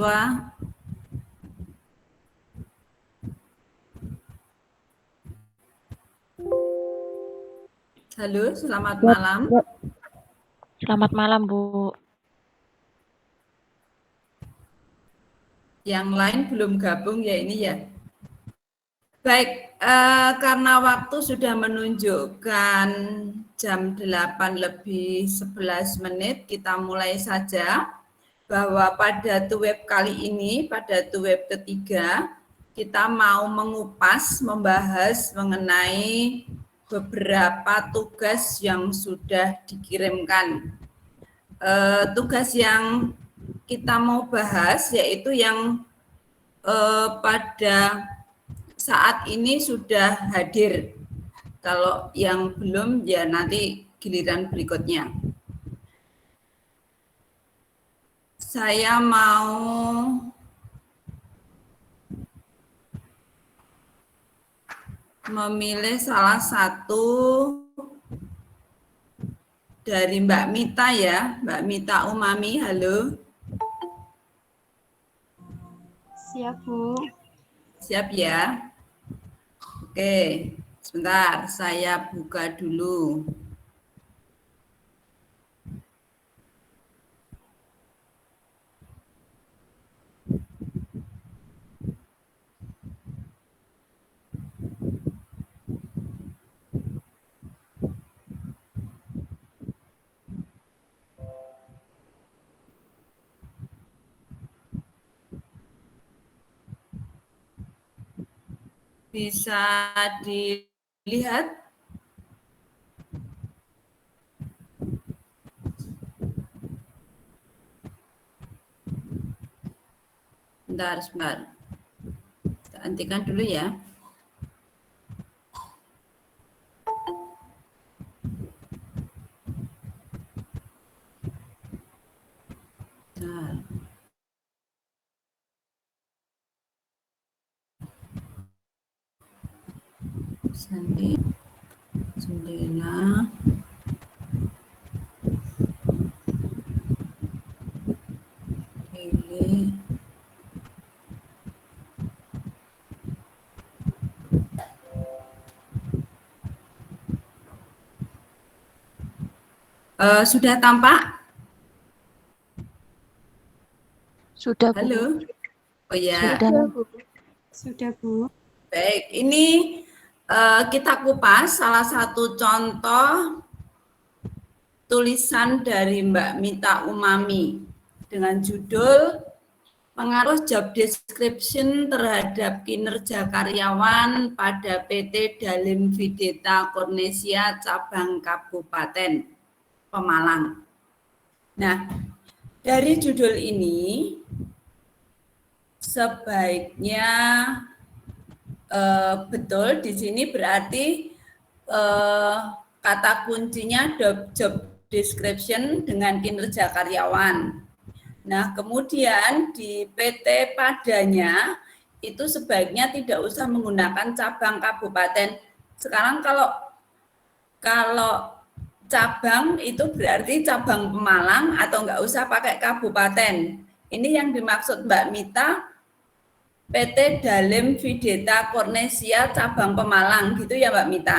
Halo, selamat malam. Selamat malam, Bu. Yang lain belum gabung ya ini ya. Baik, karena waktu sudah menunjukkan jam 8:11, kita mulai saja bahwa pada web kali ini, pada web ketiga, kita mau membahas mengenai beberapa tugas yang sudah dikirimkan. Tugas yang kita mau bahas yaitu yang pada saat ini sudah hadir. Kalau yang belum ya nanti giliran berikutnya. Saya mau memilih salah satu dari Mbak Mita ya, Mbak Mita Umami, halo. Siap, Bu. Siap ya? Oke, sebentar saya buka dulu. Bisa dilihat? Sebentar. Kita hentikan dulu ya. Nah. Sandi, jendela. Pilih. Sudah tampak? Sudah, Bu. Halo. Oh ya. Sudah, Bu. Baik, ini kita kupas salah satu contoh tulisan dari Mbak Mita Umami dengan judul Pengaruh Job Description terhadap kinerja karyawan pada PT Dalim Videta Cornesia Cabang Kabupaten Pemalang. Nah, dari judul ini sebaiknya betul di sini berarti kata kuncinya job description dengan kinerja karyawan. Nah, kemudian di PT padanya itu sebaiknya tidak usah menggunakan cabang kabupaten. Sekarang kalau cabang itu berarti cabang Pemalang atau enggak usah pakai kabupaten. Ini yang dimaksud Mbak Mita, PT Dalim Videta Cornesia Cabang Pemalang, gitu ya Mbak Mita?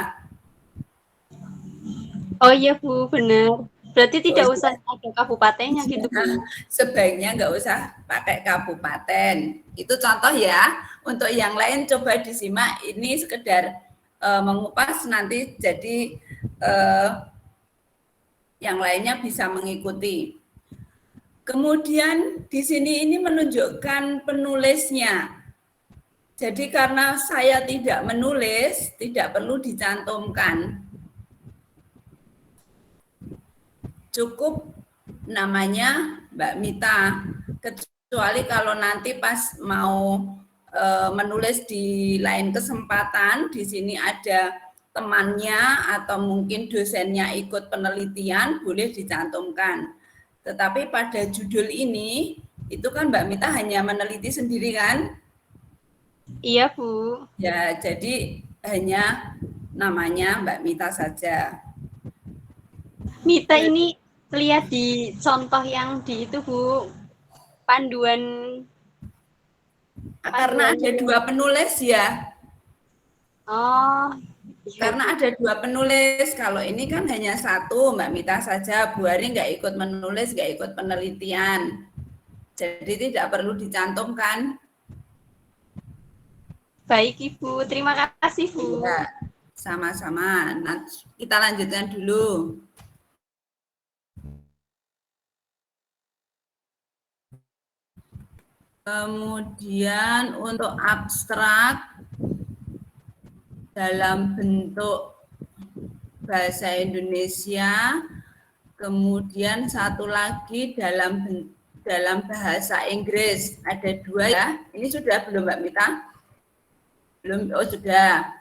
Oh iya Bu, benar. Berarti tidak usah ada kabupatennya gitu Bu. Sebaiknya nggak usah pakai kabupaten. Itu contoh ya. Untuk yang lain coba disimak. Ini sekedar mengupas, nanti jadi yang lainnya bisa mengikuti. Kemudian di sini ini menunjukkan penulisnya. Jadi karena saya tidak menulis, tidak perlu dicantumkan. Cukup namanya Mbak Mita, kecuali kalau nanti pas mau menulis di lain kesempatan, di sini ada temannya atau mungkin dosennya ikut penelitian, boleh dicantumkan. Tetapi pada judul ini, itu kan Mbak Mita hanya meneliti sendiri kan? Iya Bu. Ya, jadi hanya namanya Mbak Mita saja. Mita ini lihat di contoh yang di itu Bu, panduan Karena ada dua penulis ya. Oh, iya. Karena ada dua penulis. Kalau ini kan hanya satu, Mbak Mita saja. Bu Hari nggak ikut menulis, nggak ikut penelitian. Jadi tidak perlu dicantumkan. Baik Ibu, terima kasih Bu. Ya, sama-sama. Nah, kita lanjutkan dulu. Kemudian untuk abstrak dalam bentuk bahasa Indonesia, kemudian satu lagi dalam bahasa Inggris. Ada dua ya. Ini sudah belum Mbak Mita? Belum, oh sudah.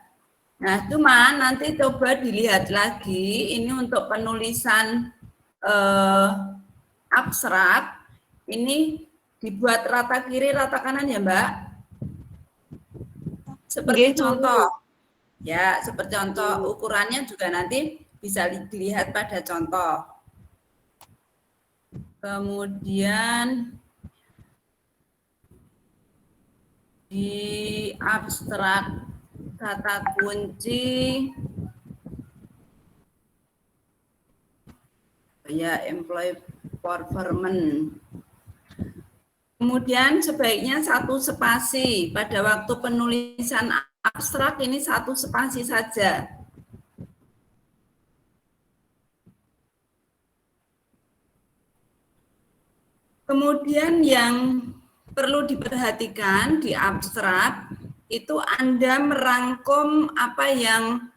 Nah, cuma nanti coba dilihat lagi, ini untuk penulisan abstrak, ini dibuat rata kiri, rata kanan ya Mbak? Seperti contoh. Ya, seperti contoh, ukurannya juga nanti bisa dilihat pada contoh. Kemudian di abstrak kata kunci ya employee performance. Kemudian sebaiknya satu spasi. Pada waktu penulisan abstrak ini satu spasi saja. Kemudian yang perlu diperhatikan di abstrak itu Anda merangkum apa yang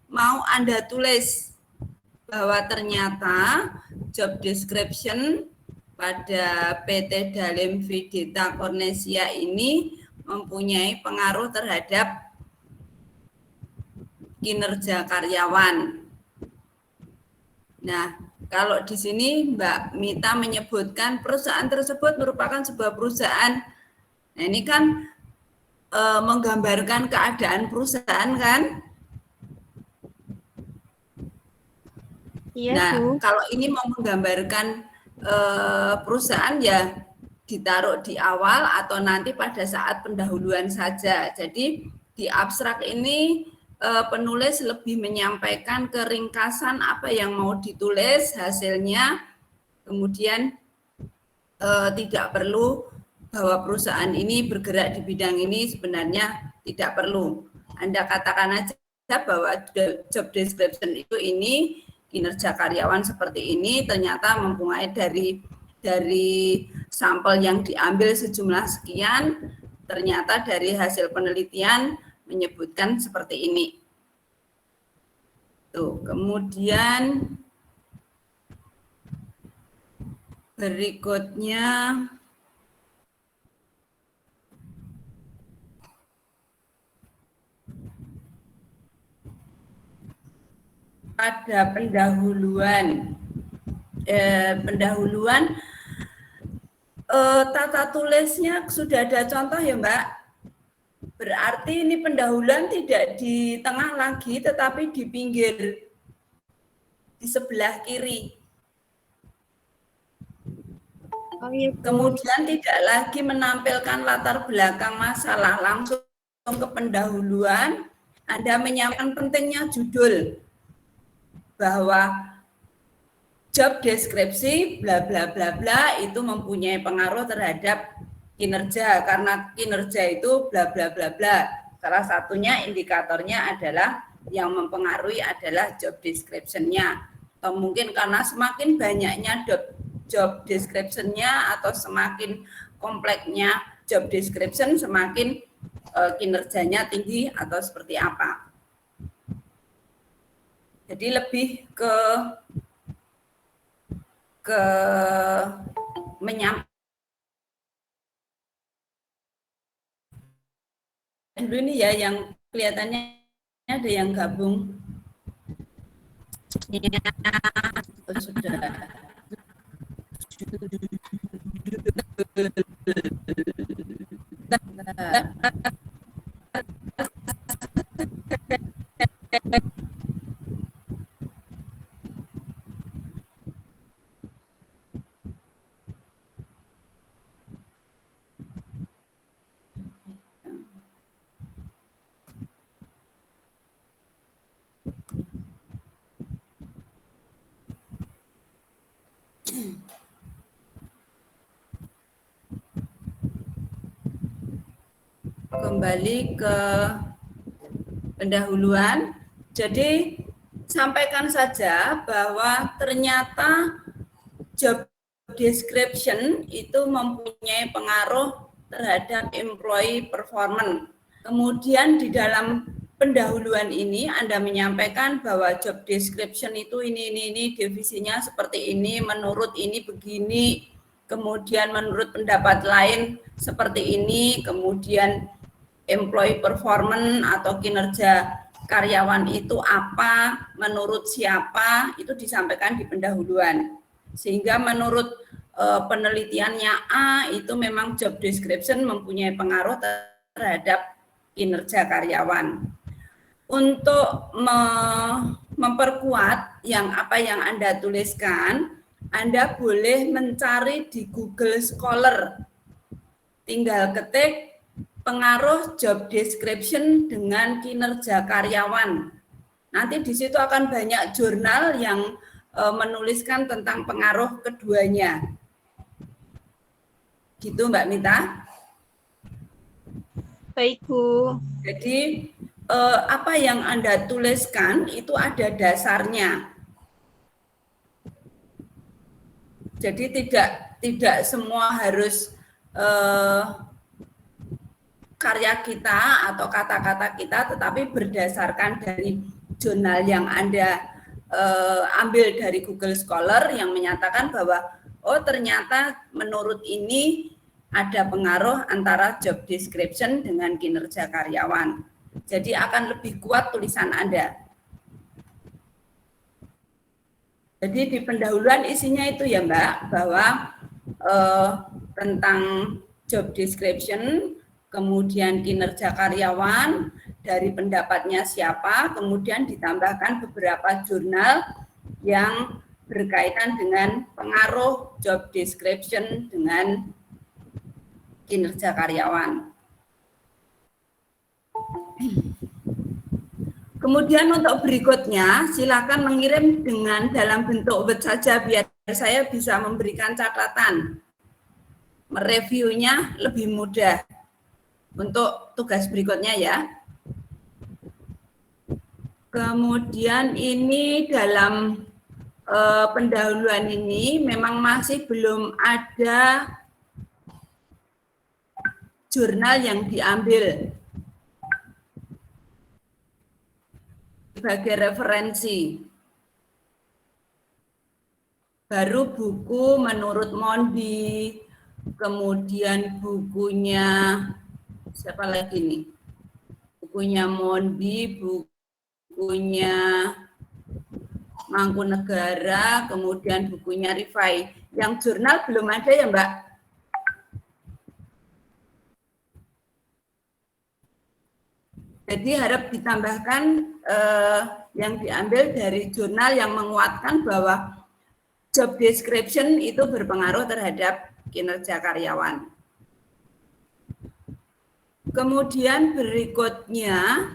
mau Anda tulis, bahwa ternyata job description pada PT Dalim Vidita Cornesia ini mempunyai pengaruh terhadap kinerja karyawan. Nah, kalau di sini Mbak Mita menyebutkan perusahaan tersebut merupakan sebuah perusahaan. Nah, ini kan menggambarkan keadaan perusahaan kan? Iya, Nah, Bu. kalau ini mau menggambarkan perusahaan ya ditaruh di awal atau nanti pada saat pendahuluan saja. Jadi di abstrak ini penulis lebih menyampaikan keringkasan apa yang mau ditulis, hasilnya, kemudian tidak perlu bahwa perusahaan ini bergerak di bidang ini, sebenarnya tidak perlu. Anda katakan aja bahwa job description itu ini, kinerja karyawan seperti ini, ternyata mempunyai dari sampel yang diambil sejumlah sekian, ternyata dari hasil penelitian menyebutkan seperti ini. Tuh, kemudian berikutnya pada pendahuluan tata tulisnya sudah ada contoh ya Mbak. Berarti ini pendahuluan tidak di tengah lagi tetapi di pinggir, di sebelah kiri. Oh, iya, Bu. Kemudian tidak lagi menampilkan latar belakang masalah, langsung ke pendahuluan. Anda menyampaikan pentingnya judul bahwa job deskripsi bla bla bla bla itu mempunyai pengaruh terhadap kinerja, karena kinerja itu bla bla bla bla. Salah satunya indikatornya adalah yang mempengaruhi adalah job description-nya. Atau mungkin karena semakin banyaknya job description-nya atau semakin kompleksnya job description, semakin kinerjanya tinggi atau seperti apa. Jadi lebih ke menyampaikan dulu ini ya, yang kelihatannya ada yang gabung. Ya, sudah. kembali ke pendahuluan. Jadi sampaikan saja bahwa ternyata job description itu mempunyai pengaruh terhadap employee performance. Kemudian di dalam pendahuluan ini Anda menyampaikan bahwa job description itu ini divisinya seperti ini, menurut ini begini, kemudian menurut pendapat lain seperti ini, kemudian employee performance atau kinerja karyawan itu apa, menurut siapa, itu disampaikan di pendahuluan. Sehingga menurut penelitiannya A, itu memang job description mempunyai pengaruh terhadap kinerja karyawan. Untuk memperkuat apa yang Anda tuliskan, Anda boleh mencari di Google Scholar. Tinggal ketik pengaruh job description dengan kinerja karyawan. Nanti di situ akan banyak jurnal yang menuliskan tentang pengaruh keduanya. Gitu Mbak Mita? Baik, Bu. Jadi apa yang Anda tuliskan itu ada dasarnya. Jadi tidak semua harus karya kita atau kata-kata kita, tetapi berdasarkan dari jurnal yang Anda ambil dari Google Scholar yang menyatakan bahwa oh ternyata menurut ini ada pengaruh antara job description dengan kinerja karyawan. Jadi akan lebih kuat tulisan Anda. Jadi di pendahuluan isinya itu ya Mbak, bahwa tentang job description, kemudian kinerja karyawan, dari pendapatnya siapa, kemudian ditambahkan beberapa jurnal yang berkaitan dengan pengaruh job description dengan kinerja karyawan. Kemudian untuk berikutnya, silakan mengirim dengan dalam bentuk Word saja biar saya bisa memberikan catatan. Mereviewnya lebih mudah untuk tugas berikutnya ya. Kemudian ini dalam pendahuluan ini memang masih belum ada jurnal yang diambil sebagai referensi. Baru buku menurut Mondi, kemudian bukunya siapa lagi nih? Bukunya Mondi, bukunya Mangkunegara, kemudian bukunya Rifai. Yang jurnal belum ada ya Mbak? Jadi harap ditambahkan yang diambil dari jurnal yang menguatkan bahwa job description itu berpengaruh terhadap kinerja karyawan. Kemudian berikutnya,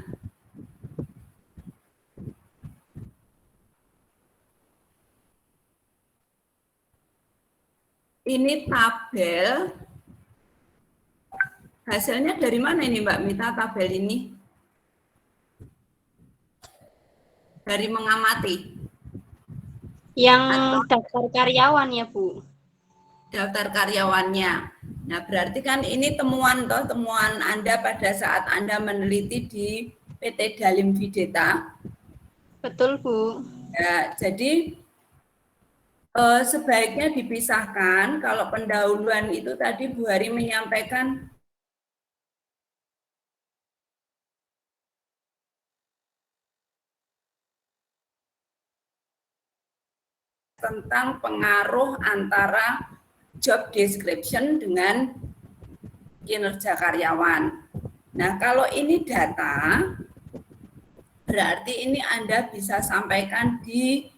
ini tabel. Hasilnya dari mana ini Mbak Mita tabel ini? Dari mengamati. Yang daftar karyawan ya, Bu. Daftar karyawannya. Nah, berarti kan ini temuan Anda pada saat Anda meneliti di PT Dalim Videta. Betul, Bu. Ya, jadi sebaiknya dipisahkan. Kalau pendahuluan itu tadi Bu Hari menyampaikan tentang pengaruh antara job description dengan kinerja karyawan. Nah, kalau ini data, berarti ini Anda bisa sampaikan di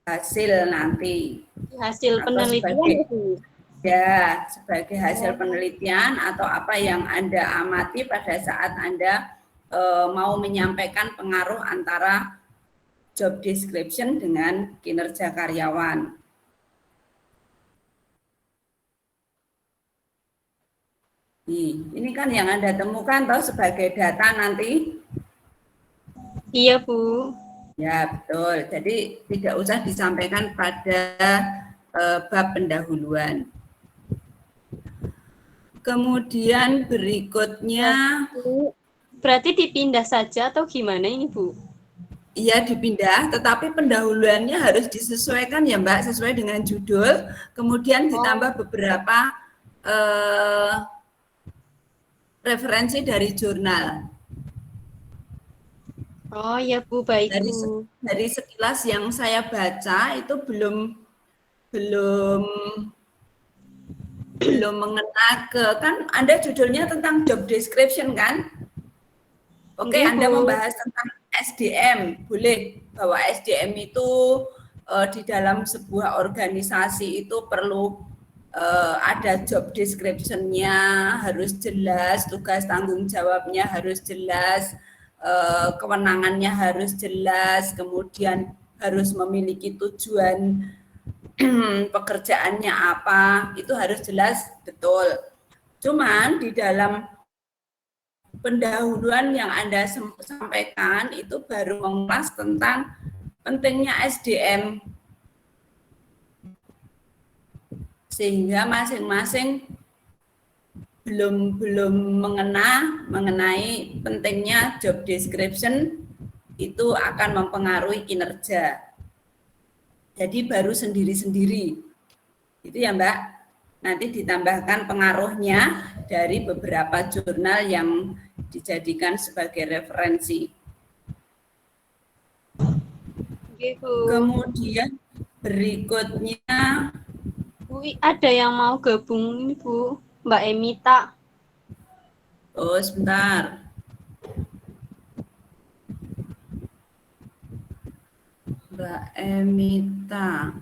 hasil nanti. Hasil penelitian itu. Ya, sebagai hasil penelitian atau apa yang Anda amati pada saat Anda mau menyampaikan pengaruh antara job description dengan kinerja karyawan. Ini kan yang Anda temukan toh sebagai data nanti. Iya, Bu. Ya, betul. Jadi tidak usah disampaikan pada bab pendahuluan. Kemudian berikutnya, Berarti dipindah saja atau gimana ini, Bu? iya dipindah, tetapi pendahuluannya harus disesuaikan ya Mbak, sesuai dengan judul, kemudian ditambah beberapa referensi dari jurnal. Oh iya Bu, baik Bu. Dari sekilas yang saya baca itu belum mengena ke, kan Anda judulnya tentang job description kan? Oke, Anda membahas tentang SDM, boleh, bahwa SDM itu di dalam sebuah organisasi itu perlu ada job description-nya, harus jelas, tugas tanggung jawabnya harus jelas, kewenangannya harus jelas, kemudian harus memiliki tujuan pekerjaannya apa, itu harus jelas, betul. Cuman di dalam pendahuluan yang Anda sampaikan itu baru mengulas tentang pentingnya SDM, sehingga masing-masing belum mengenai pentingnya job description itu akan mempengaruhi kinerja. Jadi baru sendiri-sendiri, itu ya Mbak. Nanti ditambahkan pengaruhnya dari beberapa jurnal yang dijadikan sebagai referensi. Kemudian berikutnya, Bu, ada yang mau gabung ini Bu, Mbak Emita. Oh sebentar. Mbak Emita.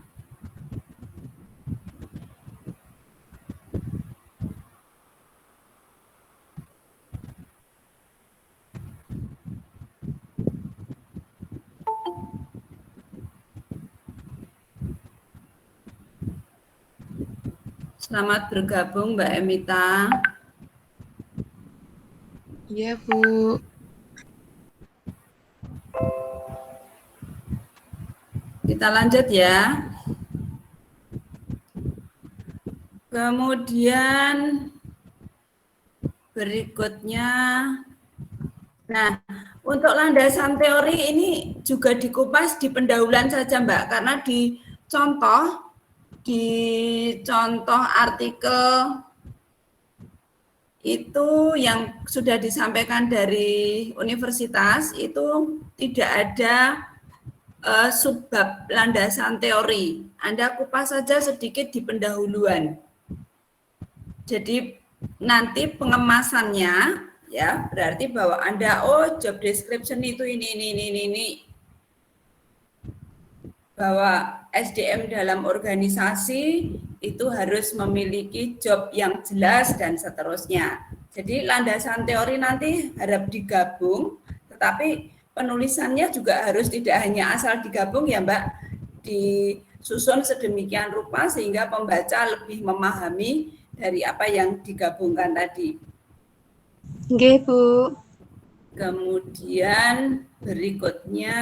Selamat bergabung Mbak Emita. Iya, Bu. Kita lanjut ya. Kemudian berikutnya, nah untuk landasan teori ini juga dikupas di pendahuluan saja Mbak, karena di contoh artikel itu yang sudah disampaikan dari universitas itu tidak ada subbab landasan teori. Anda kupas saja sedikit di pendahuluan. Jadi nanti pengemasannya ya berarti bahwa Anda job description itu ini. Bahwa SDM dalam organisasi itu harus memiliki job yang jelas dan seterusnya. Jadi landasan teori nanti harap digabung, tetapi penulisannya juga harus tidak hanya asal digabung ya Mbak, disusun sedemikian rupa sehingga pembaca lebih memahami dari apa yang digabungkan tadi. Nggih, Bu. Kemudian berikutnya,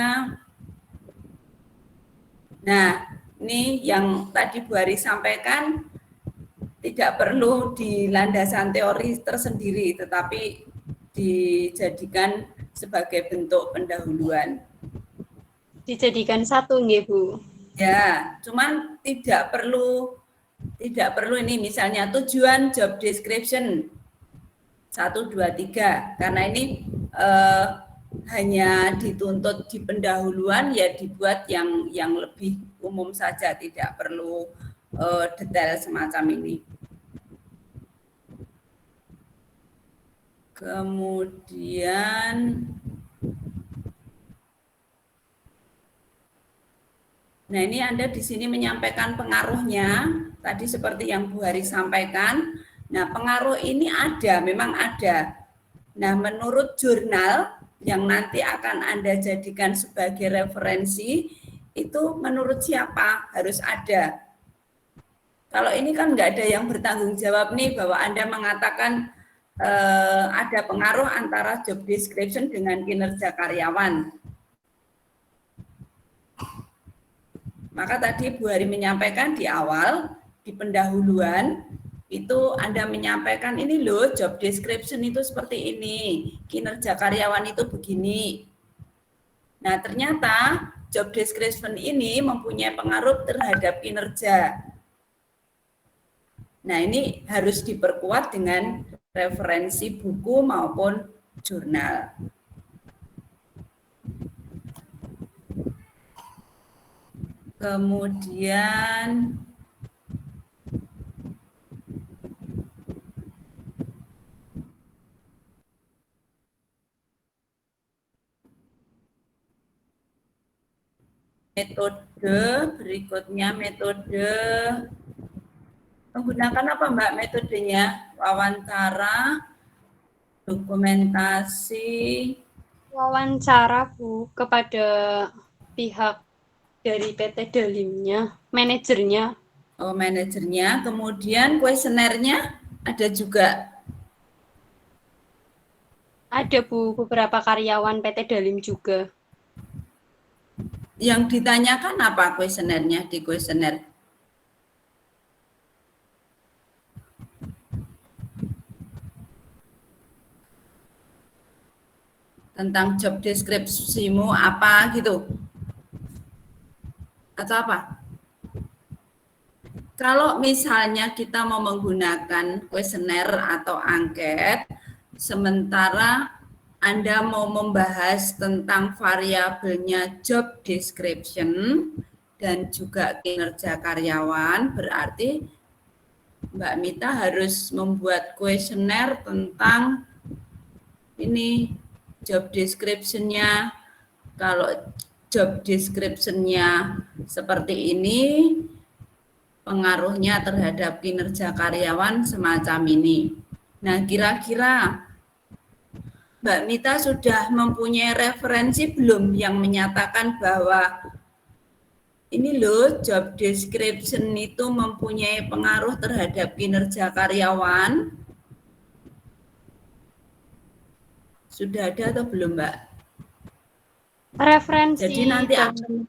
nah ini yang tadi Bu Hari sampaikan, tidak perlu di landasan teori tersendiri, tetapi dijadikan sebagai bentuk pendahuluan. Dijadikan satu nggih, Bu. Ya, cuman tidak perlu ini misalnya tujuan job description 1, 2, 3, karena ini hanya dituntut di pendahuluan ya dibuat yang lebih umum saja, tidak perlu detail semacam ini. Kemudian, nah ini Anda di sini menyampaikan pengaruhnya, tadi seperti yang Bu Hari sampaikan. Nah pengaruh ini memang ada. Nah menurut jurnal yang nanti akan Anda jadikan sebagai referensi, itu menurut siapa harus ada. Kalau ini kan nggak ada yang bertanggung jawab nih, bahwa Anda mengatakan ada pengaruh antara job description dengan kinerja karyawan. Maka tadi Bu Hari menyampaikan di awal, di pendahuluan, itu Anda menyampaikan ini loh job description itu seperti ini, kinerja karyawan itu begini. Nah ternyata job description ini mempunyai pengaruh terhadap kinerja. Nah ini harus diperkuat dengan referensi buku maupun jurnal. Kemudian metode, berikutnya metode menggunakan apa Mbak metodenya? Wawancara, dokumentasi. Wawancara Bu kepada pihak dari PT Dalimnya, manajernya. Oh, manajernya. Kemudian kuesionernya ada juga. Ada Bu, beberapa karyawan PT Dalim juga. Yang ditanyakan apa kuesionernya di kuesioner? Tentang job deskripsimu apa gitu? Atau apa? Kalau misalnya kita mau menggunakan kuesioner atau angket, sementara Anda mau membahas tentang variabelnya job description dan juga kinerja karyawan, berarti Mbak Mita harus membuat kuesioner tentang ini job description-nya. Kalau job description-nya seperti ini, pengaruhnya terhadap kinerja karyawan semacam ini. Nah, kira-kira Mbak Mita sudah mempunyai referensi belum yang menyatakan bahwa ini loh job description itu mempunyai pengaruh terhadap kinerja karyawan? Sudah ada atau belum, Mbak? Referensi Jadi nanti dalam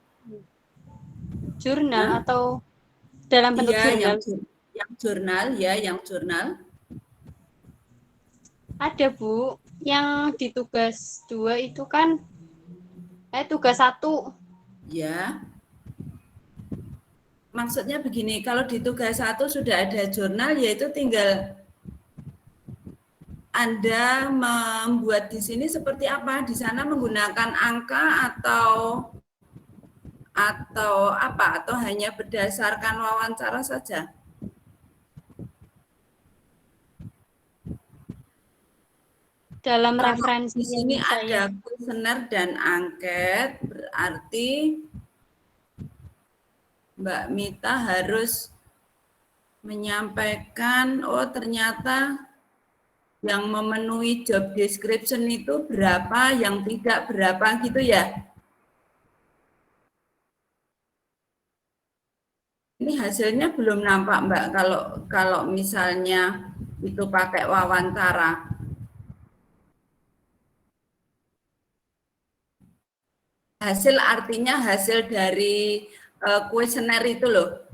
jurnal Hah? atau dalam bentuk Iya, jurnal? yang jurnal ya, yang jurnal. Ada Bu, yang di tugas 2 itu kan tugas 1. Ya. Maksudnya begini, kalau di tugas 1 sudah ada jurnal, yaitu tinggal Anda membuat di sini seperti apa? Di sana menggunakan angka atau apa? Atau hanya berdasarkan wawancara saja? Dalam Kalau referensi di sini saya, ada kuesioner dan angket, berarti Mbak Mita harus menyampaikan, oh ternyata yang memenuhi job description itu berapa, yang tidak berapa gitu ya. Ini hasilnya belum nampak Mbak, kalau misalnya itu pakai wawancara. Hasil artinya hasil dari kuesioner itu loh.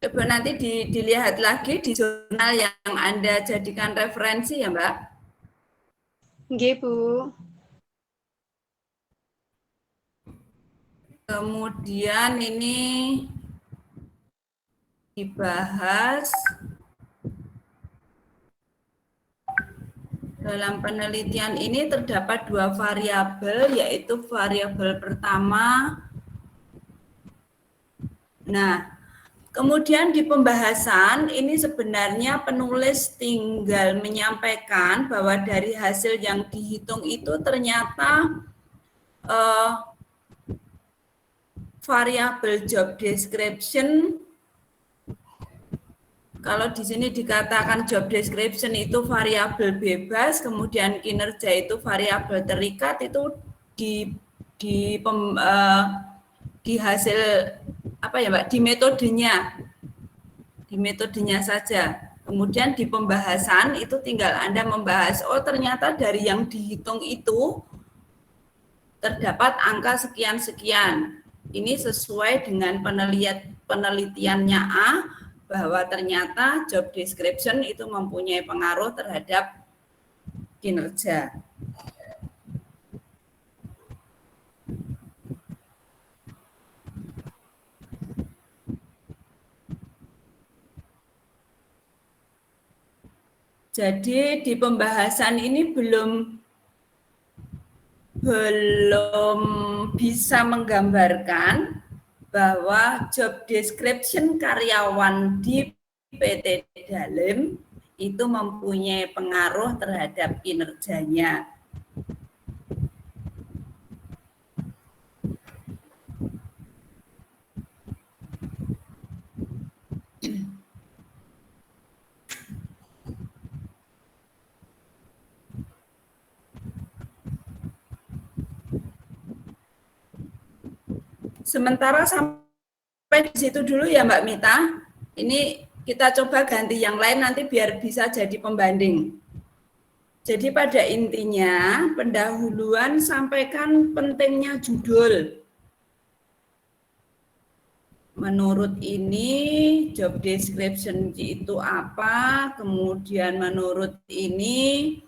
Coba nanti dilihat lagi di jurnal yang Anda jadikan referensi ya Mbak. nggih Bu. Kemudian ini dibahas dalam penelitian ini terdapat 2 variabel, yaitu variabel pertama. Nah, kemudian di pembahasan ini sebenarnya penulis tinggal menyampaikan bahwa dari hasil yang dihitung itu ternyata variabel job description, kalau di sini dikatakan job description itu variabel bebas, kemudian kinerja itu variabel terikat, itu di hasil apa ya Mbak, di metodenya saja. Kemudian di pembahasan itu tinggal Anda membahas, oh ternyata dari yang dihitung itu terdapat angka sekian-sekian. Ini sesuai dengan penelitiannya A, bahwa ternyata job description itu mempunyai pengaruh terhadap kinerja. Jadi di pembahasan ini belum bisa menggambarkan bahwa job description karyawan di PT Dalem itu mempunyai pengaruh terhadap kinerjanya. Sementara sampai di situ dulu ya Mbak Mita. Ini kita coba ganti yang lain nanti biar bisa jadi pembanding. Jadi pada intinya pendahuluan sampaikan pentingnya judul. Menurut ini job description itu apa, kemudian menurut ini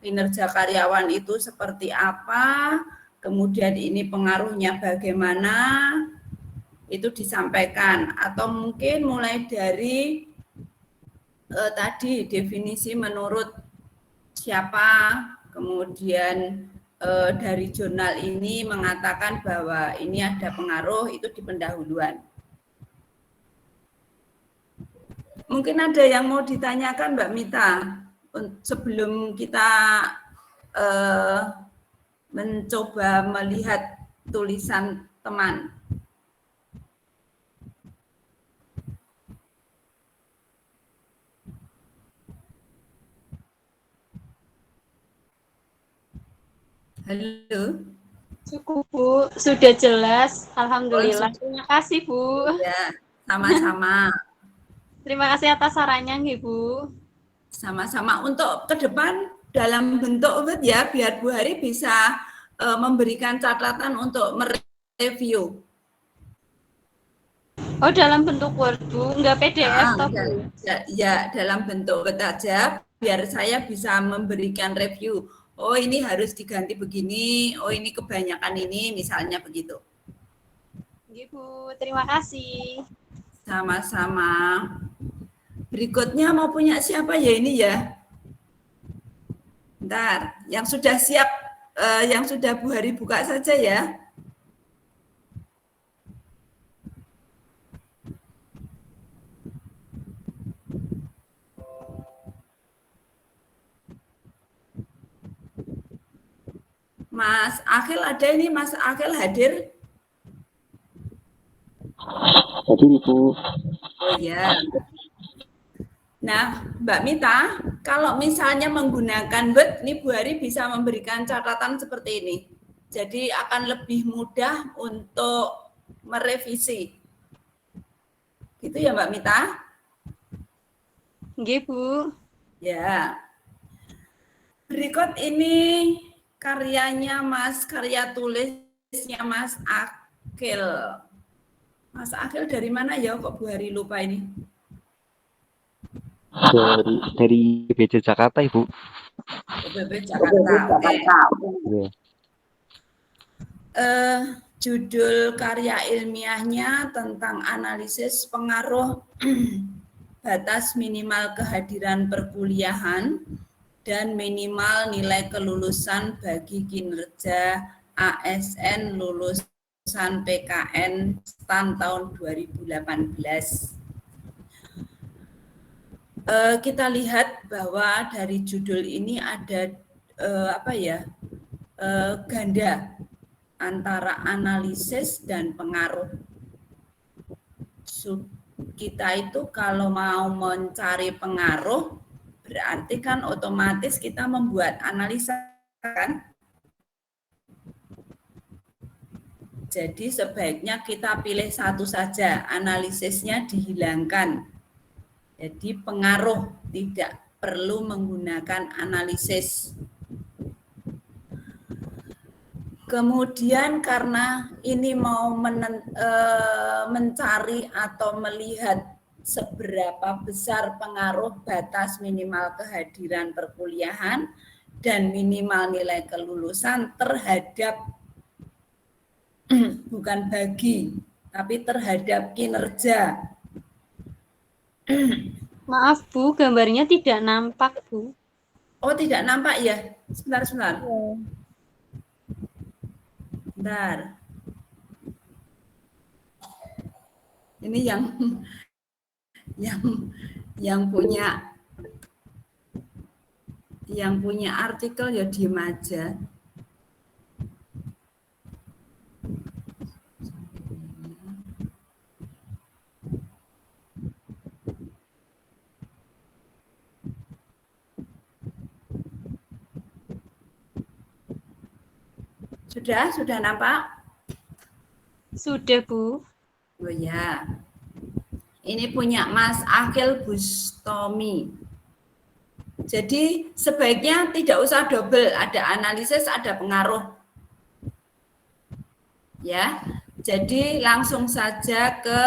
kinerja karyawan itu seperti apa, kemudian ini pengaruhnya bagaimana, itu disampaikan. Atau mungkin mulai dari tadi definisi menurut siapa, kemudian dari jurnal ini mengatakan bahwa ini ada pengaruh, itu di pendahuluan. Mungkin ada yang mau ditanyakan Mbak Mita sebelum kita mencoba melihat tulisan teman. Halo. Cukup Bu, sudah jelas. Alhamdulillah. Terima kasih Bu. Ya, sama-sama. Terima kasih atas sarannya nggih Bu. Sama-sama. Untuk ke depan dalam bentuk Word ya, biar Bu Hari bisa memberikan catatan untuk mereview. Oh, dalam bentuk Word Bu, enggak PDF toh Bu? Ya, dalam bentuk Word aja, biar saya bisa memberikan review. Oh, ini harus diganti begini, oh ini kebanyakan ini, misalnya begitu. Nggih Bu, terima kasih. Sama-sama. Berikutnya mau punya siapa ya ini ya? Bentar, yang sudah siap, yang sudah Bu Hari buka saja ya. Mas Akhil ada ini, Mas Akhil hadir? Hadir Ibu. Oh ya. Nah, Mbak Mita, kalau misalnya menggunakan Word, ini Bu Hari bisa memberikan catatan seperti ini. Jadi akan lebih mudah untuk merevisi. Gitu ya Mbak Mita? Nggih Bu. Ya. Berikut ini karyanya karya tulisnya Mas Akhil. Mas Akhil dari mana ya? Kok Bu Hari lupa ini? Dari BC Jakarta Ibu. BB Jakarta. Oke. Judul karya ilmiahnya tentang analisis pengaruh batas minimal kehadiran perkuliahan dan minimal nilai kelulusan bagi kinerja ASN lulusan PKN STAN tahun 2018. Kita lihat bahwa dari judul ini ada ganda antara analisis dan pengaruh. Kita itu kalau mau mencari pengaruh, berarti kan otomatis kita membuat analisa kan. Jadi sebaiknya kita pilih satu saja, analisisnya dihilangkan. Jadi pengaruh, tidak perlu menggunakan analisis. Kemudian karena ini mau mencari atau melihat seberapa besar pengaruh batas minimal kehadiran perkuliahan dan minimal nilai kelulusan terhadap bukan bagi, tapi terhadap kinerja. Maaf Bu, gambarnya tidak nampak Bu. Oh, tidak nampak ya? Sebentar. Bentar. Ini yang punya artikel ya diem aja. Sudah nampak? Sudah Bu. Oh ya. Ini punya Mas Akhil Bustomi. Jadi sebaiknya tidak usah double, ada analisis, ada pengaruh. Ya. Jadi langsung saja ke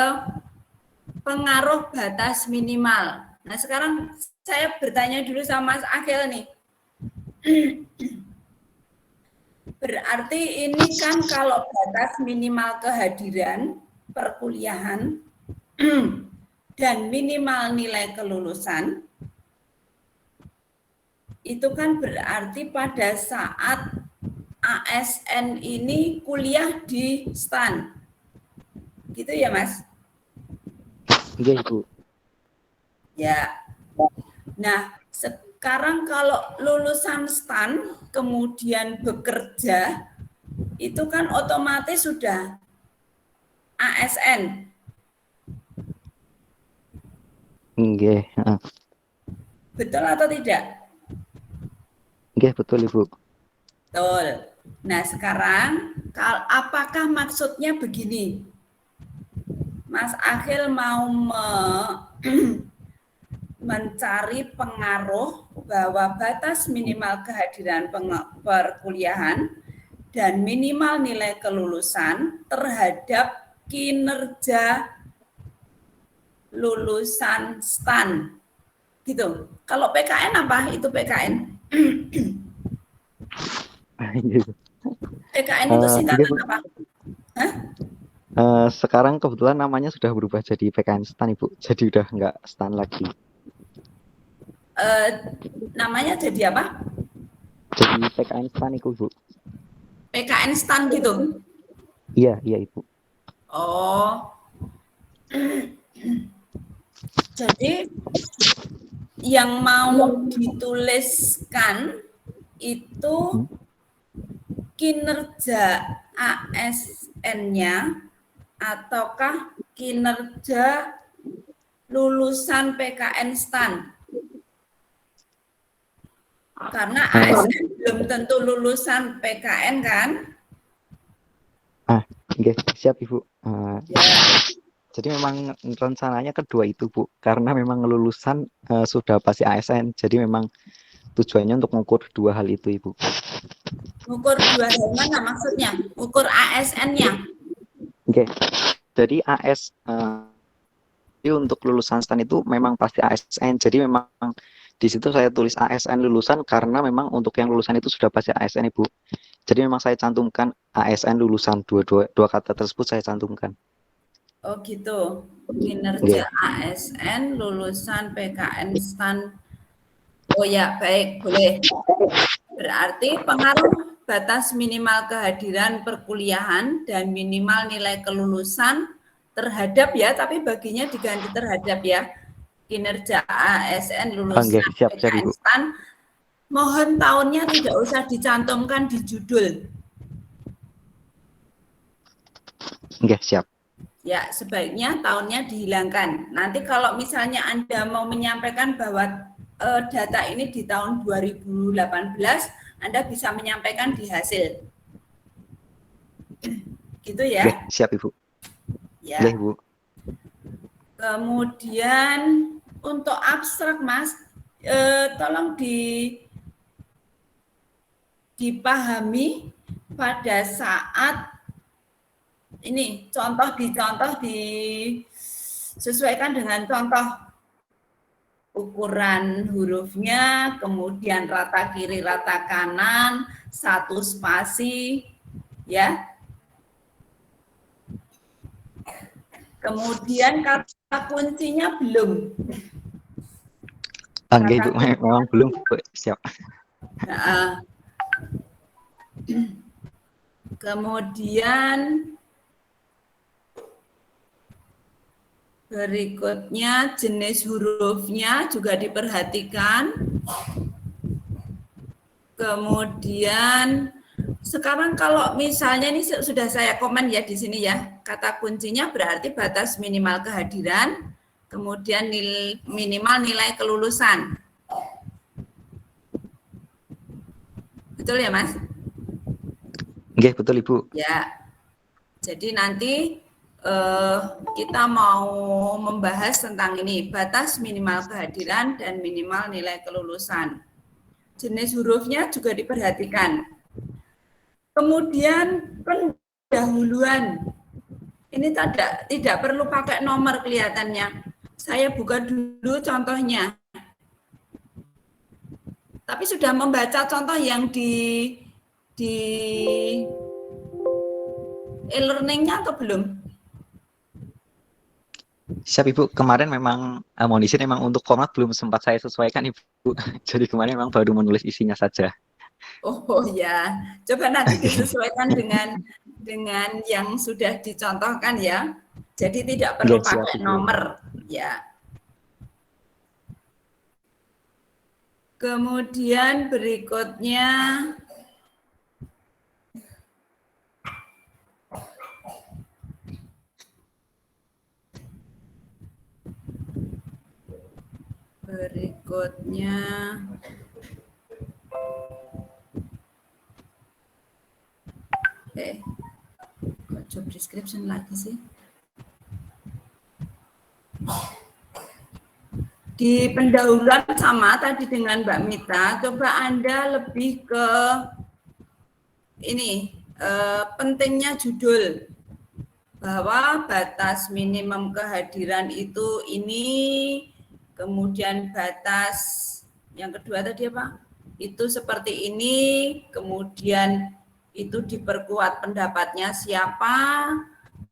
pengaruh batas minimal. Nah, sekarang saya bertanya dulu sama Mas Akhil nih. Berarti ini kan kalau batas minimal kehadiran perkuliahan dan minimal nilai kelulusan, itu kan berarti pada saat ASN ini kuliah di STAN. Gitu ya, Mas? Iya, Ibu. Ya. Nah, sekarang kalau lulusan STAN kemudian bekerja, itu kan otomatis sudah ASN. Nggih, heeh. Betul atau tidak? Nggih, betul, Ibu. Betul. Nah, sekarang apakah maksudnya begini? Mas Akhil mau mencari pengaruh bahwa batas minimal kehadiran perkuliahan dan minimal nilai kelulusan terhadap kinerja lulusan STAN. Gitu. Kalau PKN apa itu PKN? PKN itu singkatan apa? Hah? Sekarang kebetulan namanya sudah berubah jadi PKN STAN, Ibu. Jadi udah nggak STAN lagi. Namanya jadi apa? Jadi PKN STAN itu, Bu. PKN STAN gitu? Iya, Ibu. Oh. Jadi yang mau dituliskan itu kinerja ASN-nya ataukah kinerja lulusan PKN STAN? Karena ASN belum tentu lulusan PKN kan? Oke, siap, Ibu. Ya. Jadi memang rencananya kedua itu, Bu. Karena memang lulusan sudah pasti ASN. Jadi memang tujuannya untuk mengukur dua hal itu, Ibu. Ukur dua hal mana maksudnya? Ukur ASN-nya? Oke. Jadi untuk lulusan STAN itu memang pasti ASN. Jadi memang di situ saya tulis ASN lulusan karena memang untuk yang lulusan itu sudah pasti ASN, Ibu. Jadi memang saya cantumkan ASN lulusan, dua kata tersebut saya cantumkan. Oh gitu, kinerja ASN lulusan PKN STAN. Oh ya, baik, boleh. Berarti pengaruh batas minimal kehadiran perkuliahan dan minimal nilai kelulusan terhadap ya, tapi baginya diganti terhadap ya, kinerja ASN lulusan siap, PKN Ibu. STAN. Mohon tahunnya tidak usah dicantumkan di judul. Oke, siap. Ya, sebaiknya tahunnya dihilangkan. Nanti kalau misalnya Anda mau menyampaikan bahwa data ini di tahun 2018, Anda bisa menyampaikan di hasil. Gitu ya. Oke, siap Ibu. Ya. Oke, Ibu. Kemudian untuk abstrak Mas, tolong dipahami pada saat ini contoh disesuaikan dengan contoh ukuran hurufnya, kemudian rata kiri, rata kanan, satu spasi, ya. Kemudian kata kuncinya belum. Oke, Ibu, memang belum, Bu. Siap. Nah, kemudian berikutnya jenis hurufnya juga diperhatikan. Kemudian sekarang kalau misalnya ini sudah saya komen ya di sini ya, kata kuncinya berarti batas minimal kehadiran, kemudian minimal nilai kelulusan. Betul ya Mas? Oke, betul Ibu. Ya. Jadi nanti kita mau membahas tentang ini, batas minimal kehadiran dan minimal nilai kelulusan. Jenis hurufnya juga diperhatikan. Kemudian pendahuluan. Ini tidak perlu pakai nomor kelihatannya. Saya buka dulu contohnya. Tapi sudah membaca contoh yang di e-learning-nya atau belum? Siap Ibu, kemarin memang mohon izin memang untuk format belum sempat saya sesuaikan Ibu. Jadi kemarin memang baru menulis isinya saja. Oh ya, coba nanti disesuaikan dengan yang sudah dicontohkan ya. Jadi tidak perlu pakai nomor ya. Kemudian berikutnya kok job description lagi sih? Di pendahuluan sama tadi dengan Mbak Mita, coba Anda lebih ke ini, pentingnya judul. Bahwa batas minimum kehadiran itu ini, kemudian batas yang kedua tadi apa? Itu seperti ini, kemudian itu diperkuat pendapatnya siapa,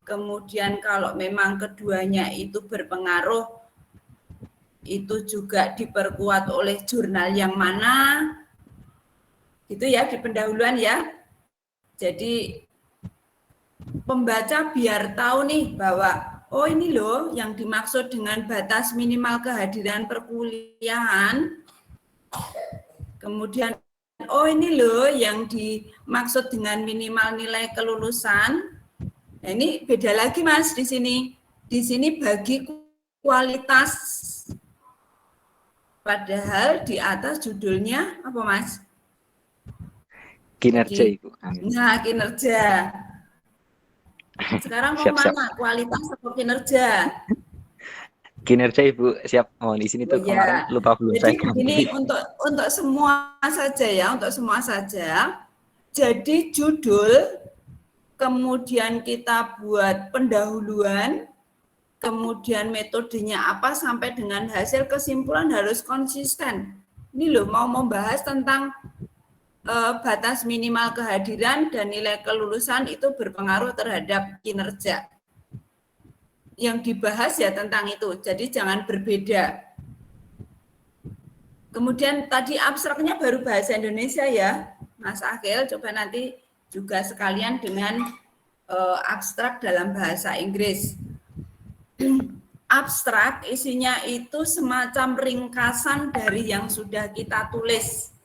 kemudian kalau memang keduanya itu berpengaruh, itu juga diperkuat oleh jurnal yang mana, itu ya di pendahuluan ya. Jadi pembaca biar tahu nih bahwa oh ini loh yang dimaksud dengan batas minimal kehadiran perkuliahan. Kemudian oh ini loh yang dimaksud dengan minimal nilai kelulusan. Nah, ini beda lagi Mas di sini. Di sini bagi kualitas. Padahal di atas judulnya apa Mas? Kinerja Ibu. Nah, kinerja. Sekarang mau mana? Kualitas atau kinerja? Kinerja Ibu, siap. Oh, di sini tuh kemarin lupa belum jadi saya. ini untuk semua saja ya, untuk semua saja. Jadi judul, kemudian kita buat pendahuluan, kemudian metodenya apa sampai dengan hasil kesimpulan harus konsisten. Ini loh mau membahas tentang batas minimal kehadiran dan nilai kelulusan itu berpengaruh terhadap kinerja. Yang dibahas ya tentang itu, jadi jangan berbeda. Kemudian tadi abstraknya baru bahasa Indonesia ya, Mas Akhil, coba nanti juga sekalian dengan abstrak dalam bahasa Inggris. Abstrak isinya itu semacam ringkasan dari yang sudah kita tulis.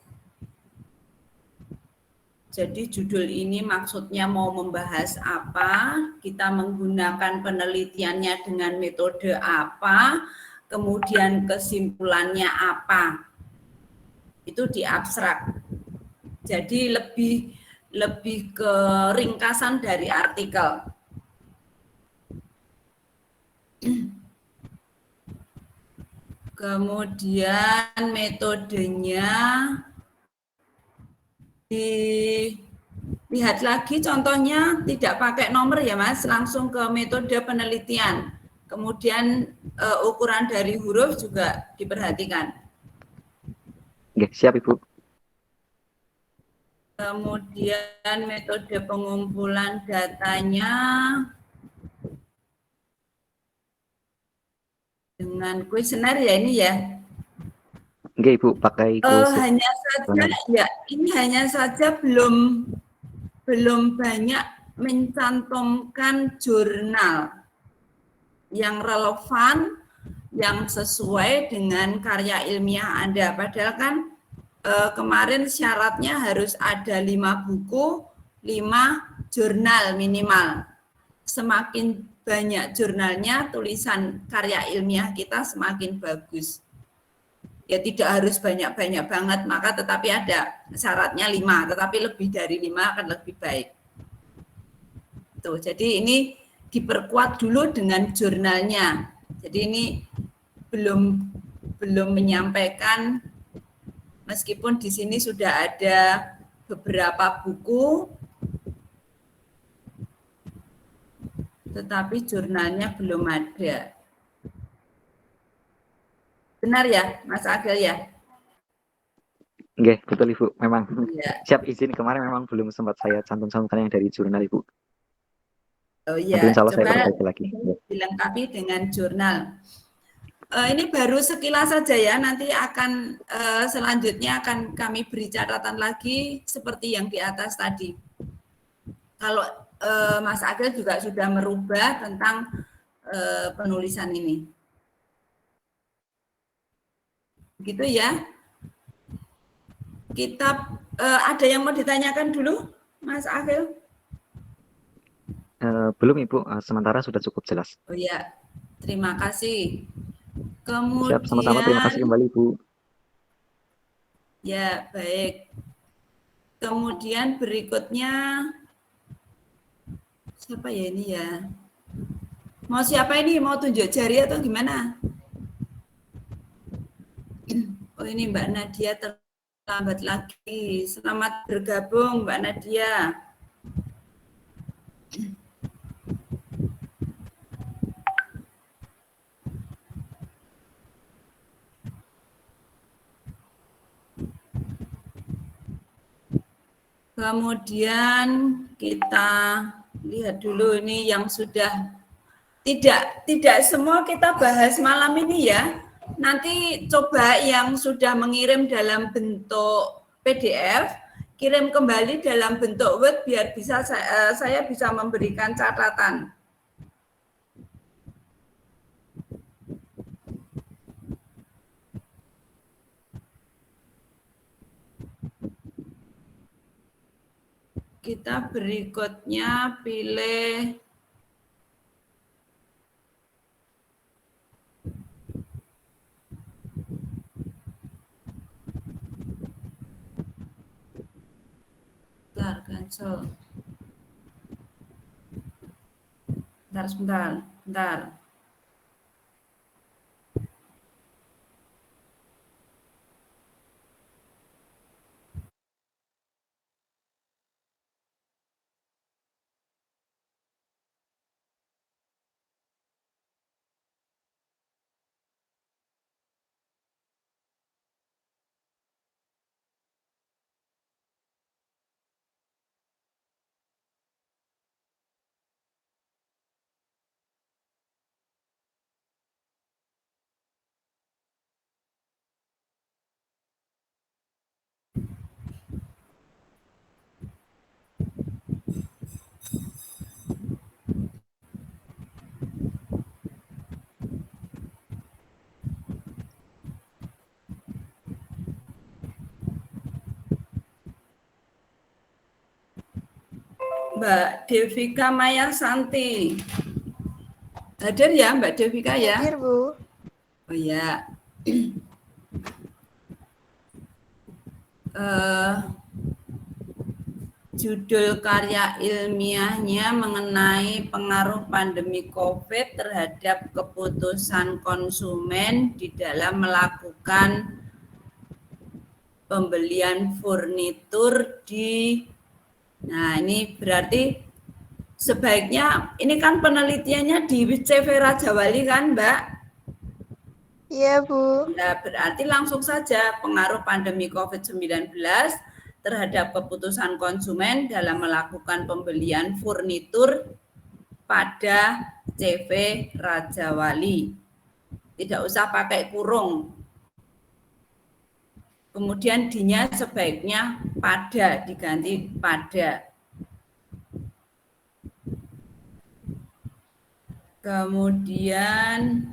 Jadi judul ini maksudnya mau membahas apa, kita menggunakan penelitiannya dengan metode apa, kemudian kesimpulannya apa. Itu di abstrak. Jadi lebih ke ringkasan dari artikel. Kemudian metodenya dilihat lagi, contohnya tidak pakai nomor ya Mas, langsung ke metode penelitian. Kemudian ukuran dari huruf juga diperhatikan. Oke, siap Ibu. Kemudian metode pengumpulan datanya dengan kuesioner ya ini ya. Oke Ibu, pakai Hanya saja ya, ini hanya saja belum banyak mencantumkan jurnal yang relevan, yang sesuai dengan karya ilmiah Anda. Padahal kan kemarin syaratnya harus ada 5 buku, 5 jurnal minimal. Semakin banyak jurnalnya, tulisan karya ilmiah kita semakin bagus. Ya tidak harus banyak-banyak banget, maka tetapi ada syaratnya 5, tetapi lebih dari 5 akan lebih baik. Tuh, jadi ini diperkuat dulu dengan jurnalnya. Jadi ini belum menyampaikan, meskipun di sini sudah ada beberapa buku, tetapi jurnalnya belum ada. Benar ya, Mas Agil ya? Oke, betul Ibu. Memang Ya. siap izin, kemarin memang belum sempat saya cantum-cantumkan yang dari jurnal Ibu. Oh Nanti iya, insya Allah saya coba perbaiki lagi. dilengkapi dengan jurnal. Ini baru sekilas saja ya, nanti akan selanjutnya akan kami beri catatan lagi seperti yang di atas tadi. Kalau Mas Agil juga sudah merubah tentang penulisan ini. Gitu ya. Kita ada yang mau ditanyakan dulu, Mas Agil? Belum Ibu, sementara sudah cukup jelas. Oh ya, terima kasih. Kemudian, siap, sama-sama, terima kasih kembali Ibu. Ya, baik. Kemudian berikutnya, siapa ya ini ya? Mau siapa ini? Mau tunjuk jari atau gimana? Oh ini Mbak Nadia terlambat lagi. Selamat bergabung Mbak Nadia. Kemudian kita lihat dulu ini yang sudah tidak semua kita bahas malam ini ya. Nanti coba yang sudah mengirim dalam bentuk PDF, kirim kembali dalam bentuk Word biar bisa saya bisa memberikan catatan. Kita berikutnya pilih cancel. Bentar. Mbak Devika Maya Santi. Hadir ya Mbak Devika ya? Hadir, Bu. Oh ya. judul karya ilmiahnya mengenai pengaruh pandemi COVID terhadap keputusan konsumen di dalam melakukan pembelian furnitur di. Nah, ini berarti sebaiknya, ini kan penelitiannya di CV Raja Wali kan, Mbak? Iya, Bu. Nah, berarti langsung saja pengaruh pandemi COVID-19 terhadap keputusan konsumen dalam melakukan pembelian furnitur pada CV Raja Wali. Tidak usah pakai kurung. Kemudian dinya sebaiknya pada, diganti pada. Kemudian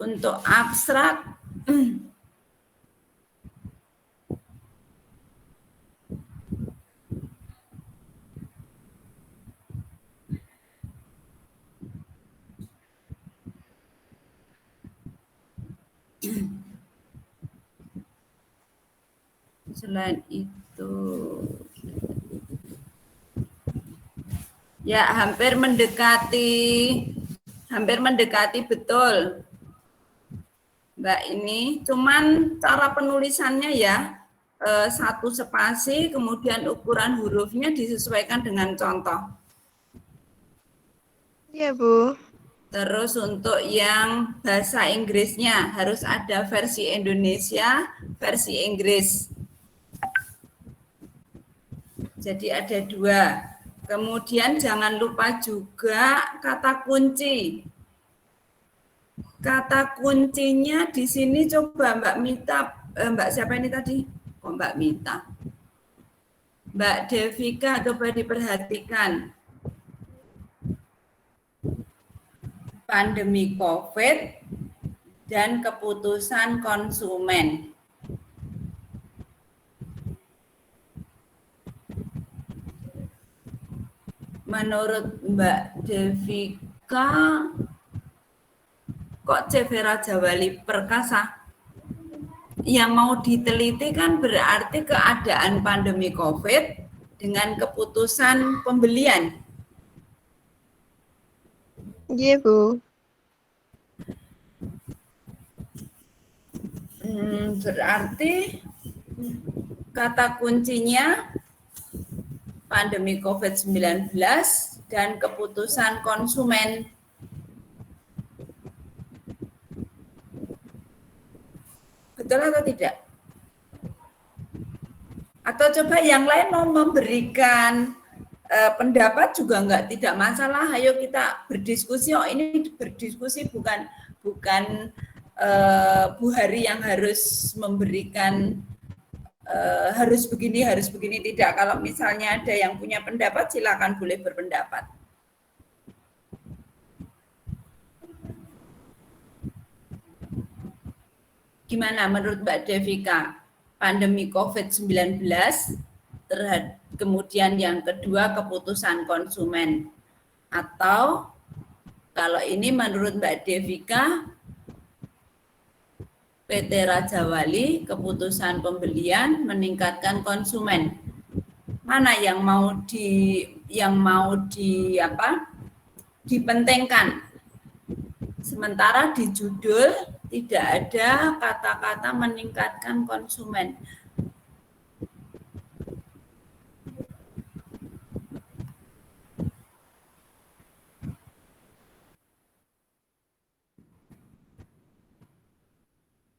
untuk abstrak, selain itu, ya hampir mendekati betul, Mbak ini. Cuman cara penulisannya ya satu spasi, kemudian ukuran hurufnya disesuaikan dengan contoh. Iya, Bu. Terus untuk yang bahasa Inggrisnya harus ada versi Indonesia, versi Inggris. Jadi ada 2. Kemudian jangan lupa juga kata kunci. Kata kuncinya di sini coba Mbak Mita, Mbak siapa ini tadi? Oh, Mbak Mita. Mbak Devika, coba diperhatikan. Pandemi COVID dan keputusan konsumen. Menurut Mbak Devika, kok CV Raja Wali Perkasa? Yang mau diteliti kan berarti keadaan pandemi COVID dengan keputusan pembelian. Iya, Bu. Berarti kata kuncinya pandemi COVID-19 dan keputusan konsumen. Betul atau tidak? Atau coba yang lain mau memberikan pendapat juga tidak masalah. Ayo kita berdiskusi. Oh, ini berdiskusi bukan Bu Hari yang harus memberikan harus begini tidak. Kalau misalnya ada yang punya pendapat, silakan boleh berpendapat. Gimana menurut Mbak Devika? Pandemi COVID-19 terhadap kemudian yang kedua keputusan konsumen, atau kalau ini menurut Mbak Devika PT Raja Wali keputusan pembelian meningkatkan konsumen. Mana yang mau dipentingkan? Sementara di judul tidak ada kata-kata meningkatkan konsumen.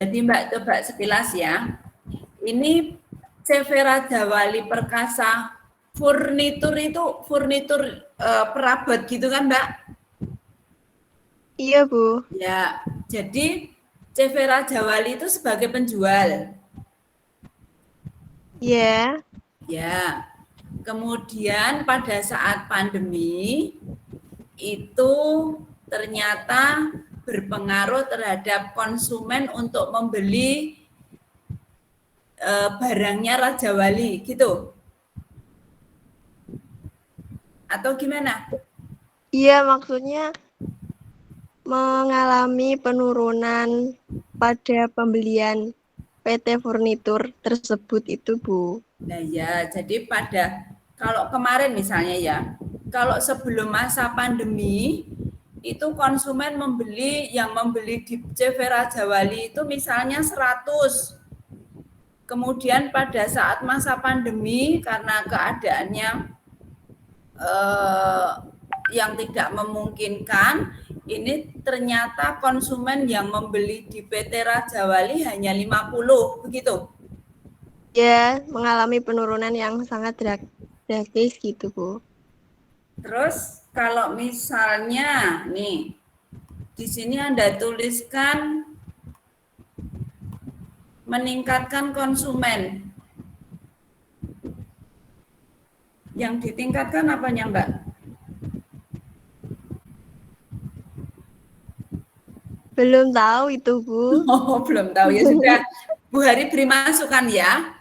Jadi Mbak coba sekilas ya. Ini CV Raja Wali Perkasa furnitur itu furnitur perabot gitu kan Mbak? Iya, Bu. Ya, jadi CV Raja Wali itu sebagai penjual. Iya. Ya. Kemudian pada saat pandemi itu ternyata berpengaruh terhadap konsumen untuk membeli barangnya Raja Wali gitu. Atau gimana? Iya, maksudnya mengalami penurunan pada pembelian PT furnitur tersebut itu, Bu. Nah ya, jadi kalau kemarin misalnya ya, kalau sebelum masa pandemi itu konsumen yang membeli di CV Raja Wali itu misalnya 100. Kemudian pada saat masa pandemi karena keadaannya yang tidak memungkinkan, ini ternyata konsumen yang membeli di PT Raja Wali hanya 50, begitu? Ya, mengalami penurunan yang sangat drastis gitu, Bu. Terus kalau misalnya nih di sini Anda tuliskan meningkatkan konsumen. Yang ditingkatkan apanya, Mbak? Belum tahu itu, Bu. Oh, belum tahu ya sudah. Bu Hari beri masukan ya.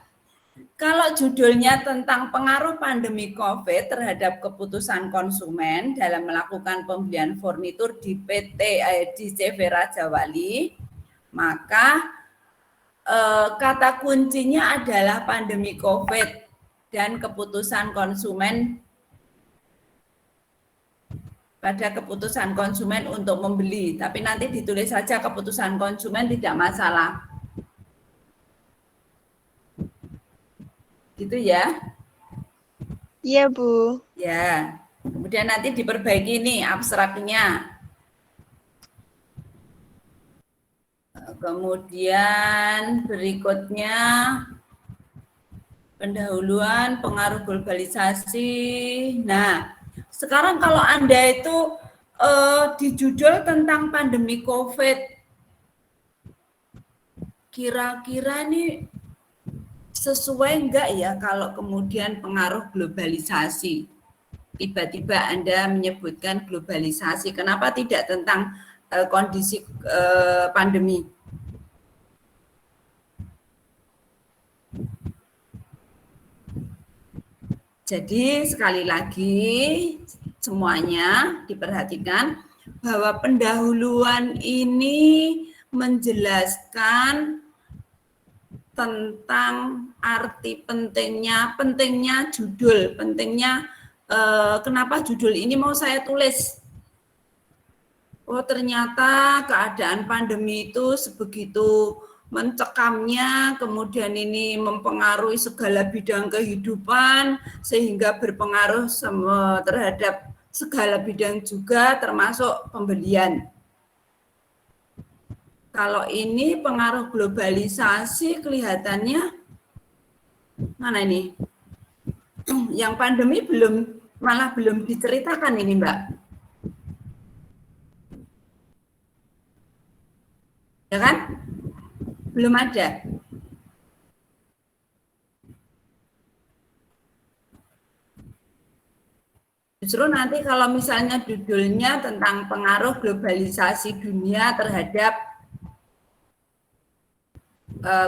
Kalau judulnya tentang pengaruh pandemi COVID terhadap keputusan konsumen dalam melakukan pembelian furnitur di di CV Raja Wali, maka kata kuncinya adalah pandemi COVID dan keputusan konsumen pada keputusan konsumen untuk membeli. Tapi nanti ditulis saja keputusan konsumen, tidak masalah. Gitu ya. Iya, Bu. Ya. Kemudian nanti diperbaiki nih abstraknya. Kemudian berikutnya pendahuluan pengaruh globalisasi. Nah, sekarang kalau Anda itu di judul tentang pandemi COVID, kira-kira nih sesuai enggak ya kalau kemudian pengaruh globalisasi? Tiba-tiba Anda menyebutkan globalisasi, kenapa tidak tentang kondisi pandemi? Jadi sekali lagi semuanya diperhatikan bahwa pendahuluan ini menjelaskan tentang arti pentingnya judul, kenapa judul ini mau saya tulis. Oh ternyata keadaan pandemi itu sebegitu mencekamnya, kemudian ini mempengaruhi segala bidang kehidupan, sehingga berpengaruh terhadap segala bidang juga termasuk pembelian. Kalau ini pengaruh globalisasi kelihatannya, mana ini? Yang pandemi malah belum diceritakan ini, Mbak. Ya kan? Belum ada. Justru nanti kalau misalnya judulnya tentang pengaruh globalisasi dunia terhadap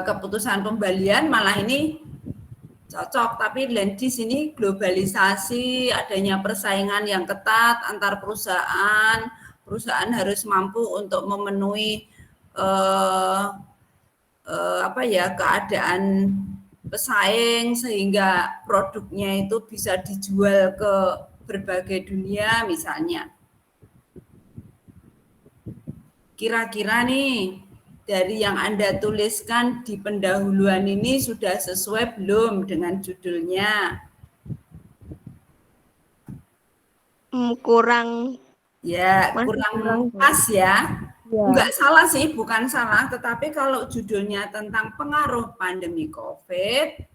keputusan pembelian, malah ini cocok. Tapi di sini globalisasi, adanya persaingan yang ketat antar perusahaan harus mampu untuk memenuhi keadaan pesaing sehingga produknya itu bisa dijual ke berbagai dunia misalnya. Kira-kira nih dari yang Anda tuliskan di pendahuluan ini sudah sesuai belum dengan judulnya? Kurang. Ya, kurang pas ya. Enggak salah sih, bukan salah, tetapi kalau judulnya tentang pengaruh pandemi COVID,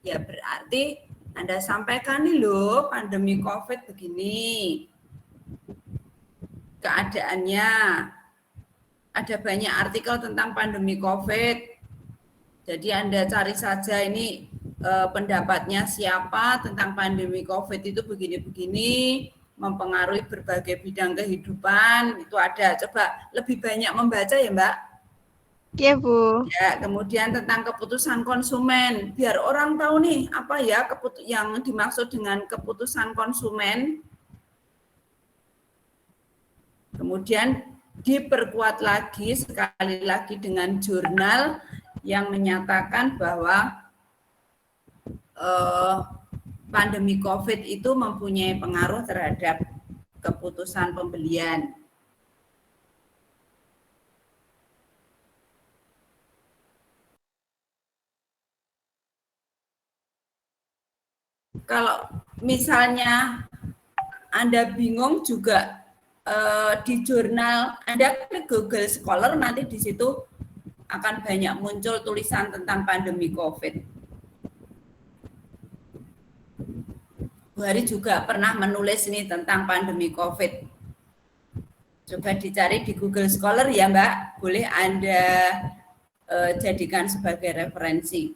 ya berarti Anda sampaikan nih loh, pandemi COVID begini keadaannya. Ada banyak artikel tentang pandemi COVID, jadi Anda cari saja ini pendapatnya siapa tentang pandemi COVID itu begini-begini, mempengaruhi berbagai bidang kehidupan, itu ada. Coba lebih banyak membaca ya Mbak. Iya Bu. Ya, kemudian tentang keputusan konsumen, biar orang tahu nih apa ya yang dimaksud dengan keputusan konsumen. Kemudian diperkuat lagi sekali lagi dengan jurnal yang menyatakan bahwa pandemi COVID itu mempunyai pengaruh terhadap keputusan pembelian. Kalau misalnya Anda bingung juga di jurnal Anda klik Google Scholar, nanti di situ akan banyak muncul tulisan tentang pandemi COVID. Bu Hari juga pernah menulis ini tentang pandemi COVID. Coba dicari di Google Scholar ya Mbak, boleh Anda jadikan sebagai referensi.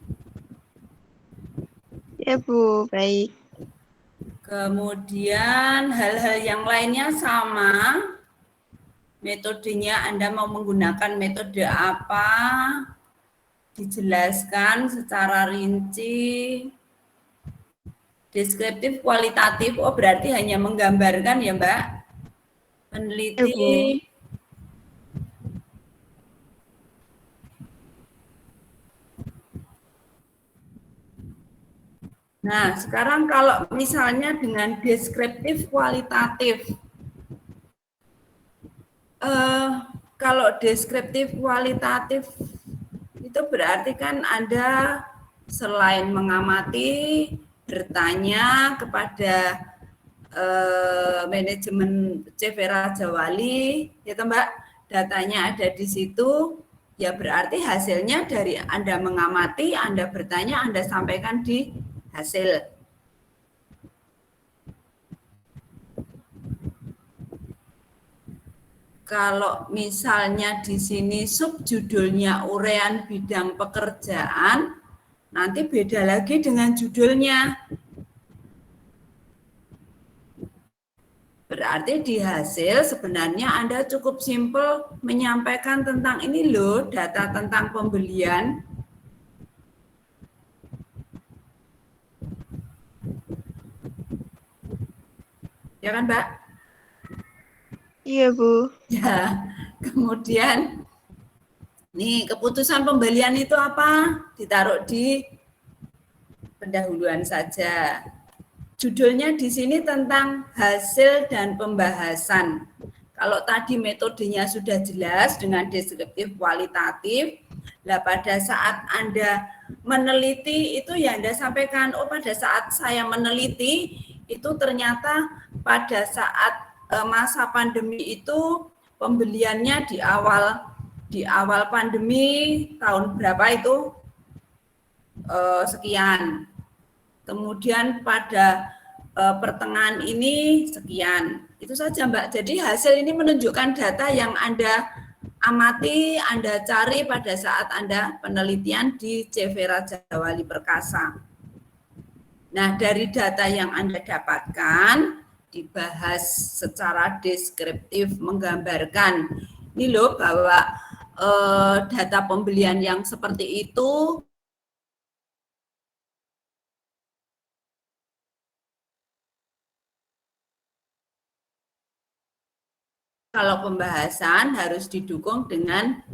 Ya Bu, baik. Kemudian hal-hal yang lainnya sama. Metodenya Anda mau menggunakan metode apa? Dijelaskan secara rinci. Deskriptif, kualitatif, oh berarti hanya menggambarkan ya Mbak? Peneliti. Nah, sekarang kalau misalnya dengan deskriptif kualitatif, kalau deskriptif kualitatif itu berarti kan Anda selain mengamati, bertanya kepada manajemen CV Raja Wali, ya Mbak, datanya ada di situ, ya berarti hasilnya dari Anda mengamati, Anda bertanya, Anda sampaikan di hasil. Kalau misalnya di sini subjudulnya uraian bidang pekerjaan, nanti beda lagi dengan judulnya. Berarti di hasil sebenarnya Anda cukup simpel menyampaikan tentang ini loh, data tentang pembelian. Ya kan, Mbak? Iya, Bu. Ya, kemudian nih keputusan pembelian itu apa? Ditaruh di pendahuluan saja. Judulnya di sini tentang hasil dan pembahasan. Kalau tadi metodenya sudah jelas dengan deskriptif kualitatif, lah pada saat Anda meneliti itu ya Anda sampaikan, oh pada saat saya meneliti itu ternyata pada saat masa pandemi itu pembeliannya di awal pandemi tahun berapa itu sekian. Kemudian pada pertengahan ini sekian. Itu saja Mbak. Jadi hasil ini menunjukkan data yang Anda amati, Anda cari pada saat Anda penelitian di CV Raja Wali Perkasa. Nah, dari data yang Anda dapatkan, dibahas secara deskriptif, menggambarkan. Ini loh bahwa data pembelian yang seperti itu kalau pembahasan harus didukung dengan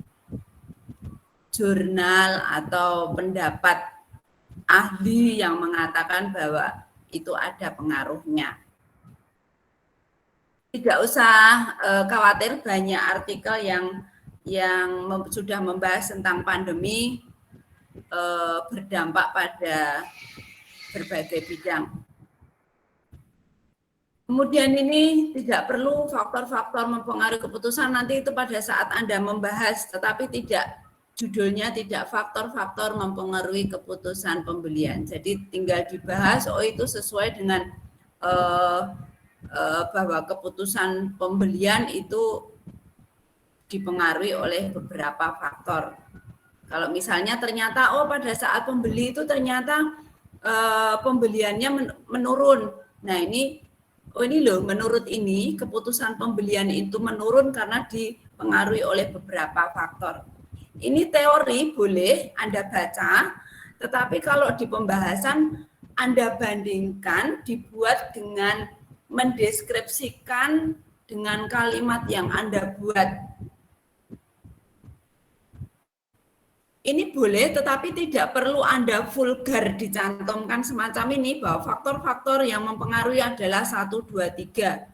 jurnal atau pendapat ahli yang mengatakan bahwa itu ada pengaruhnya. Tidak usah khawatir, banyak artikel yang sudah membahas tentang pandemi berdampak pada berbagai bidang. Kemudian ini tidak perlu faktor-faktor mempengaruhi keputusan, nanti itu pada saat Anda membahas, tetapi tidak, judulnya tidak faktor-faktor mempengaruhi keputusan pembelian. Jadi tinggal dibahas, oh itu sesuai dengan bahwa keputusan pembelian itu dipengaruhi oleh beberapa faktor. Kalau misalnya ternyata, oh pada saat pembeli itu ternyata pembeliannya menurun. Nah ini, oh ini loh, menurut ini keputusan pembelian itu menurun karena dipengaruhi oleh beberapa faktor. Ini teori boleh Anda baca, tetapi kalau di pembahasan Anda bandingkan, dibuat dengan mendeskripsikan dengan kalimat yang Anda buat. ini boleh, tetapi tidak perlu Anda vulgar dicantumkan semacam ini bahwa faktor-faktor yang mempengaruhi adalah 1, 2, 3.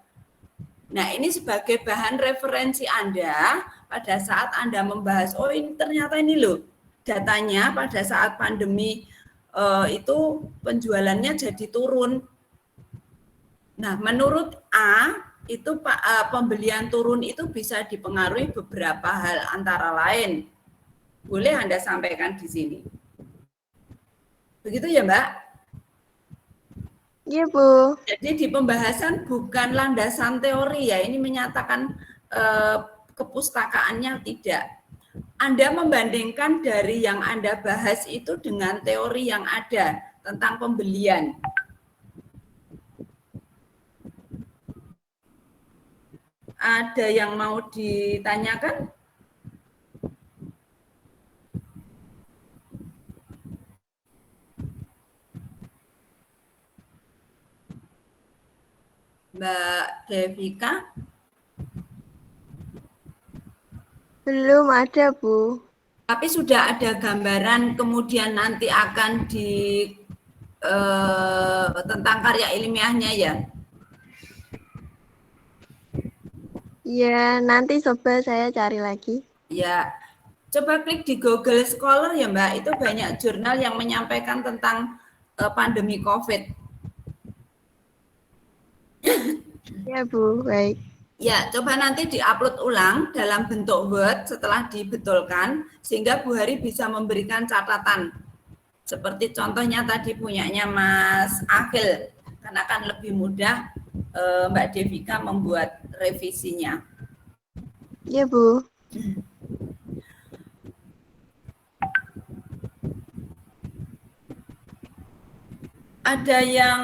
Nah, ini sebagai bahan referensi Anda pada saat Anda membahas, oh ini ternyata ini loh, datanya pada saat pandemi itu penjualannya jadi turun. Nah, menurut A, itu pembelian turun itu bisa dipengaruhi beberapa hal antara lain. Boleh Anda sampaikan di sini. Begitu ya, Mbak? Iya, Bu. Jadi di pembahasan bukan landasan teori ya, ini menyatakan kepustakaannya tidak. Anda membandingkan dari yang Anda bahas itu dengan teori yang ada tentang pembelian. Ada yang mau ditanyakan? Mbak Devika? Belum ada, Bu. Tapi sudah ada gambaran kemudian nanti akan di tentang karya ilmiahnya ya? Ya, nanti coba saya cari lagi. Ya, coba klik di Google Scholar ya Mbak, itu banyak jurnal yang menyampaikan tentang pandemi COVID. Ya, Bu, baik. Ya, coba nanti diupload ulang dalam bentuk Word setelah dibetulkan, sehingga Bu Hari bisa memberikan catatan. Seperti contohnya tadi punyanya Mas Akhil, karena akan lebih mudah Mbak Devika membuat revisinya. Ya, Bu. Ada yang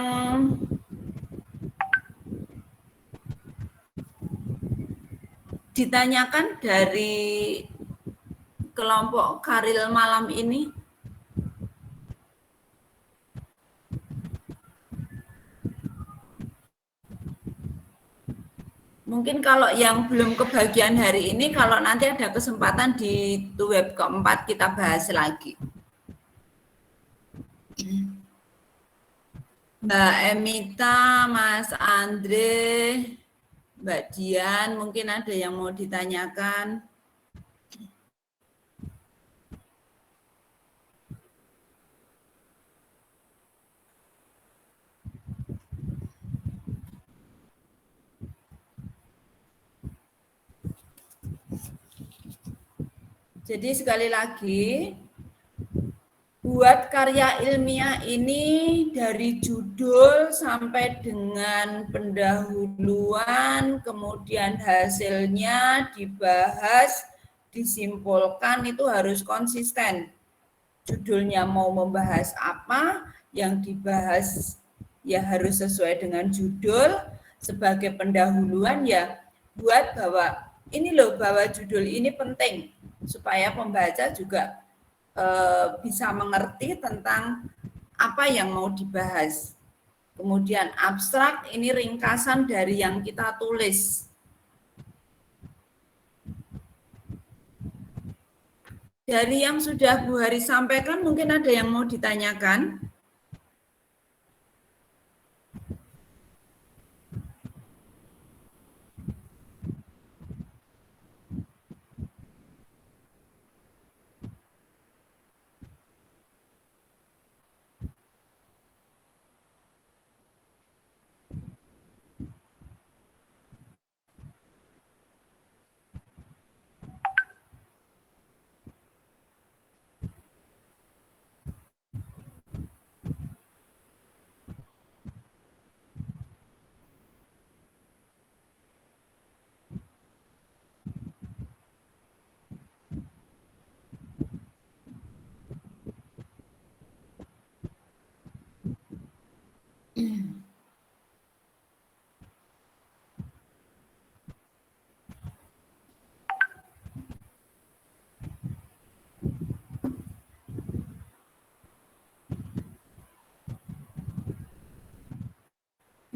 ditanyakan dari kelompok Karil malam ini? Mungkin kalau yang belum kebagian hari ini, kalau nanti ada kesempatan di web keempat kita bahas lagi. Mbak Emita, Mas Andre, Mbak Dian, mungkin ada yang mau ditanyakan. Jadi sekali lagi, buat karya ilmiah ini dari judul sampai dengan pendahuluan, kemudian hasilnya dibahas, disimpulkan itu harus konsisten. Judulnya mau membahas apa, yang dibahas ya harus sesuai dengan judul. Sebagai pendahuluan ya buat bahwa ini loh, bahwa judul ini penting supaya pembaca juga bisa mengerti tentang apa yang mau dibahas. Kemudian abstrak ini ringkasan dari yang kita tulis. Dari yang sudah Bu Hari sampaikan, mungkin ada yang mau ditanyakan?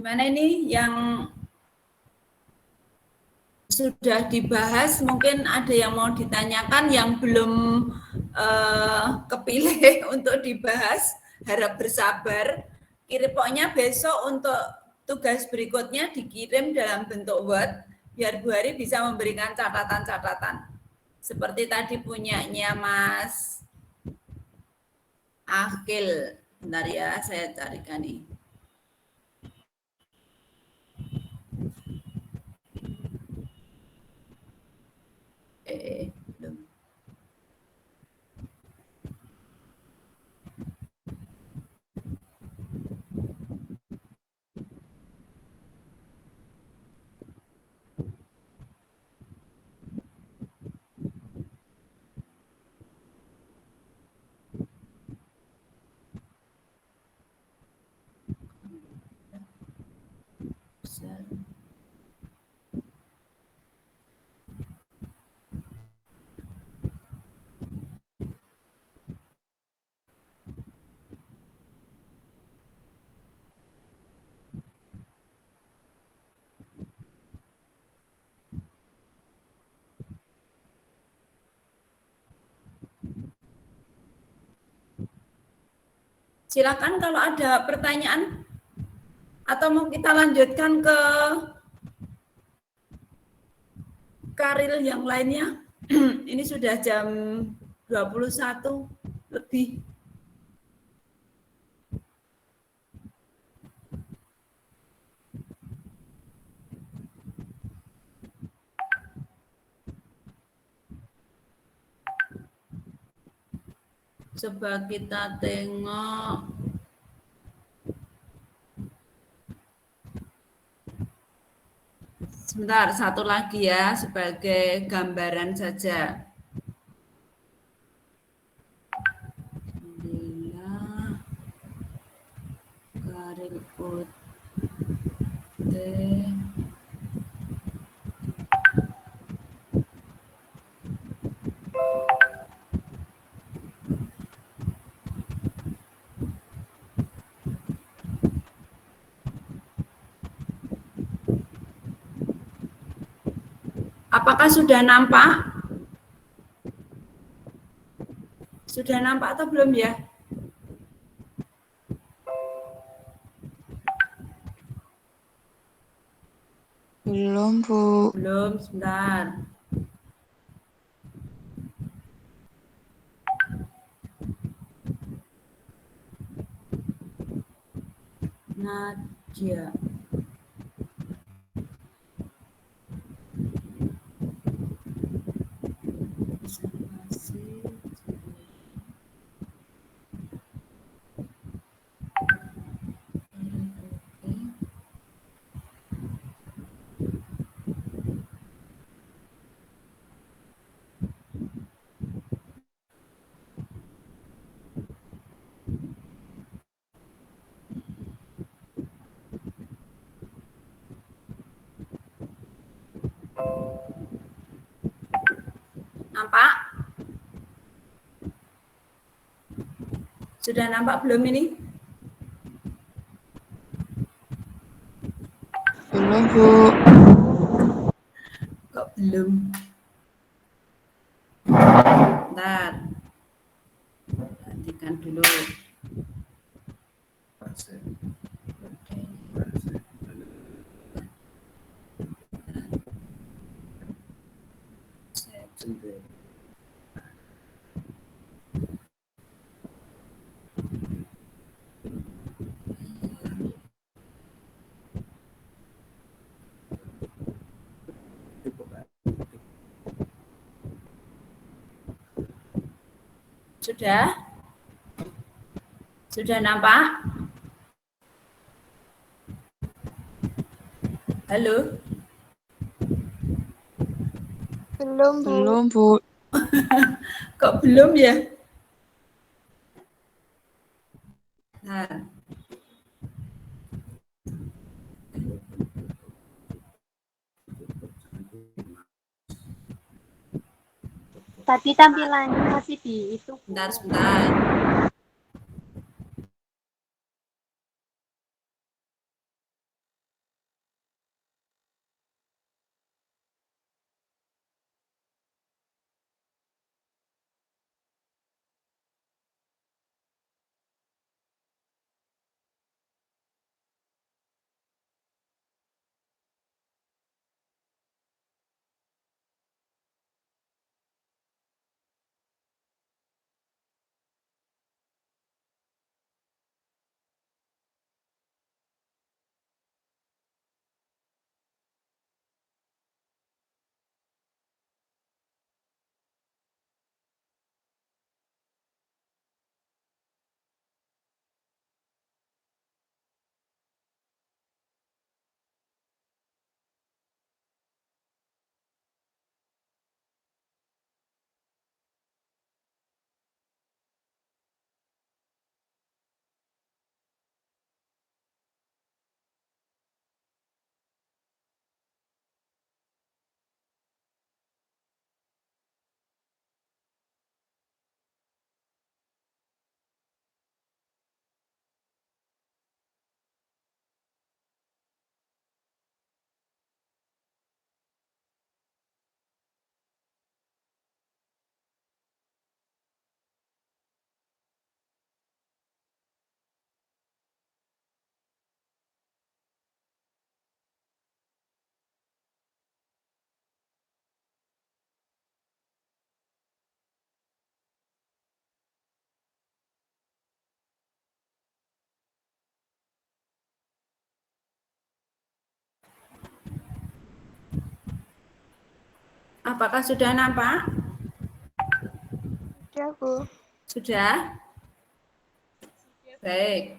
Gimana ini yang sudah dibahas, mungkin ada yang mau ditanyakan, yang belum kepilih untuk dibahas, harap bersabar. Pokoknya besok untuk tugas berikutnya dikirim dalam bentuk Word, biar Bu Hari bisa memberikan catatan-catatan. Seperti tadi punyanya Mas Akil. Bentar ya, saya carikan nih. Belum. Silakan kalau ada pertanyaan atau mau kita lanjutkan ke karir yang lainnya. Ini sudah jam 21 lebih. Coba kita tengok. Sebentar, satu lagi ya, sebagai gambaran saja. Karir putih. Apakah sudah nampak? Sudah nampak atau belum ya? Belum, Bu. Belum, sebentar. Nadia. Nampak? Sudah nampak belum ini? Belum, Bu. Kok belum? Bentar. Perhatikan dulu. Sudah? Sudah nampak? Halo? Belum, Bu. Belum, Bu. Kok belum ya? Nah, Tadi tampilannya masih di itu. sebentar. Apakah sudah nampak? Ya, Bu. Sudah? Baik.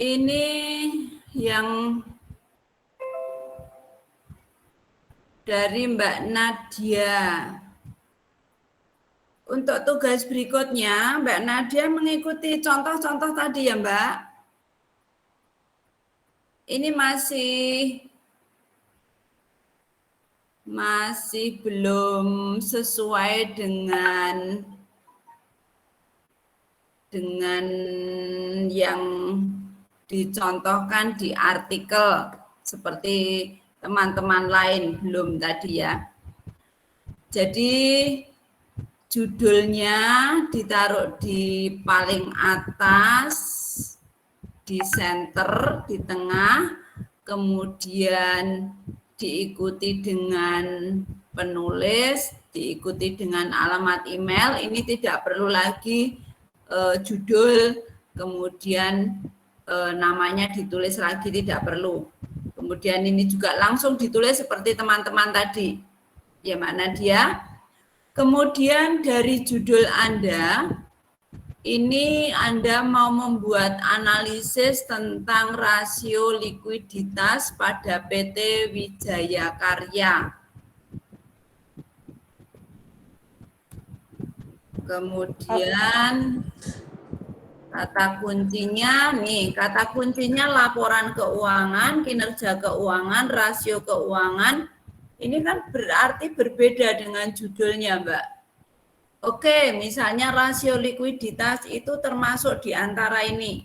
Ini yang dari Mbak Nadia. Untuk tugas berikutnya, Mbak Nadia mengikuti contoh-contoh tadi ya, Mbak. Ini masih belum sesuai dengan yang dicontohkan di artikel seperti teman-teman lain belum tadi ya. Jadi judulnya ditaruh di paling atas, di center, di tengah, kemudian diikuti dengan penulis, diikuti dengan alamat email. Ini tidak perlu lagi judul, kemudian namanya ditulis lagi, tidak perlu. Kemudian ini juga langsung ditulis seperti teman-teman tadi. Ya, Mbak Nadia. Kemudian dari judul Anda, ini Anda mau membuat analisis tentang rasio likuiditas pada PT Wijaya Karya. Kemudian kata kuncinya nih, kata kuncinya laporan keuangan, kinerja keuangan, rasio keuangan. Ini kan berarti berbeda dengan judulnya, Mbak. Oke, misalnya rasio likuiditas itu termasuk di antara ini.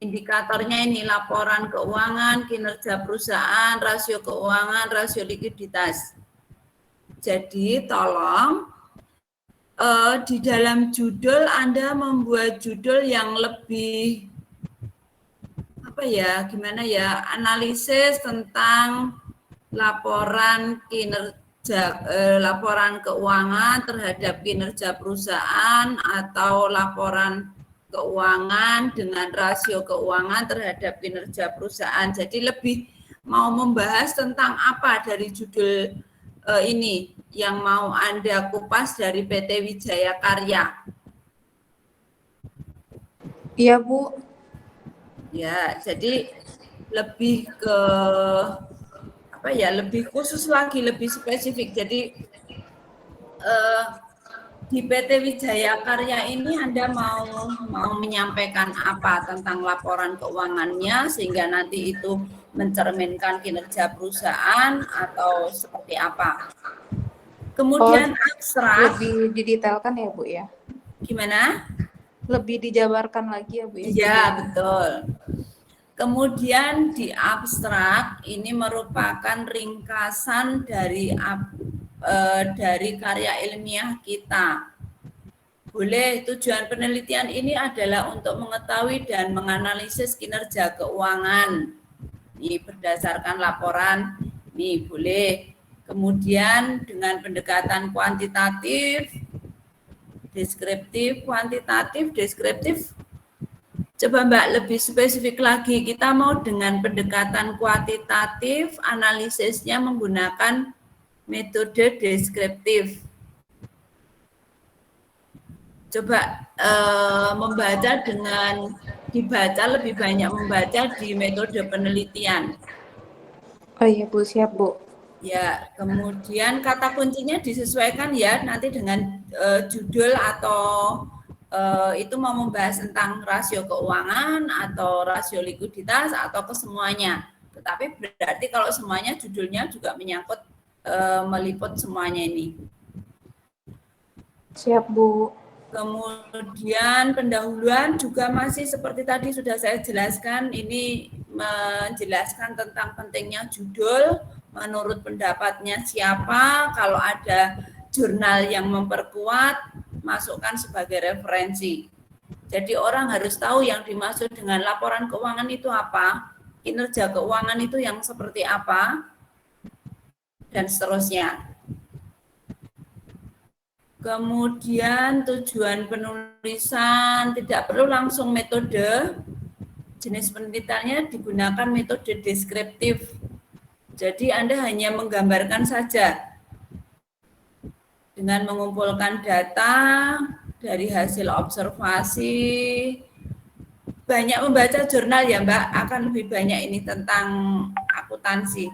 Indikatornya ini laporan keuangan, kinerja perusahaan, rasio keuangan, rasio likuiditas. Jadi tolong di dalam judul Anda membuat judul yang lebih gimana ya, analisis tentang laporan kinerja, laporan keuangan terhadap kinerja perusahaan atau laporan keuangan dengan rasio keuangan terhadap kinerja perusahaan. Jadi lebih mau membahas tentang apa dari judul ini yang mau Anda kupas dari PT Wijaya Karya. Iya, Bu. Ya, jadi lebih ke lebih khusus lagi, lebih spesifik. Jadi di PT Wijaya Karya ini Anda mau menyampaikan apa tentang laporan keuangannya sehingga nanti itu mencerminkan kinerja perusahaan atau seperti apa. Kemudian abstrak. Lebih didetailkan ya, Bu ya? Gimana? Lebih dijabarkan lagi ya, Bu ya? Iya, betul. Kemudian di abstrak ini merupakan ringkasan dari karya ilmiah kita. Boleh, tujuan penelitian ini adalah untuk mengetahui dan menganalisis kinerja keuangan. Ini berdasarkan laporan, ini boleh. Kemudian dengan pendekatan kuantitatif, deskriptif, kuantitatif, deskriptif. Coba Mbak lebih spesifik lagi, kita mau dengan pendekatan kuantitatif, analisisnya menggunakan metode deskriptif. Coba dibaca lebih banyak membaca di metode penelitian. Oh iya, Bu, siap, Bu. Ya, kemudian kata kuncinya disesuaikan ya nanti dengan judul atau itu mau membahas tentang rasio keuangan atau rasio likuiditas atau kesemuanya. Tetapi berarti kalau semuanya judulnya juga menyangkut meliput semuanya ini. Siap, Bu. Kemudian pendahuluan juga masih seperti tadi sudah saya jelaskan, ini menjelaskan tentang pentingnya judul, menurut pendapatnya siapa, kalau ada jurnal yang memperkuat, masukkan sebagai referensi. Jadi orang harus tahu yang dimaksud dengan laporan keuangan itu apa, kinerja keuangan itu yang seperti apa, dan seterusnya. Kemudian tujuan penulisan, tidak perlu langsung metode, jenis penelitiannya digunakan metode deskriptif. Jadi Anda hanya menggambarkan saja dengan mengumpulkan data dari hasil observasi. Banyak membaca jurnal ya Mbak, akan lebih banyak ini tentang akuntansi.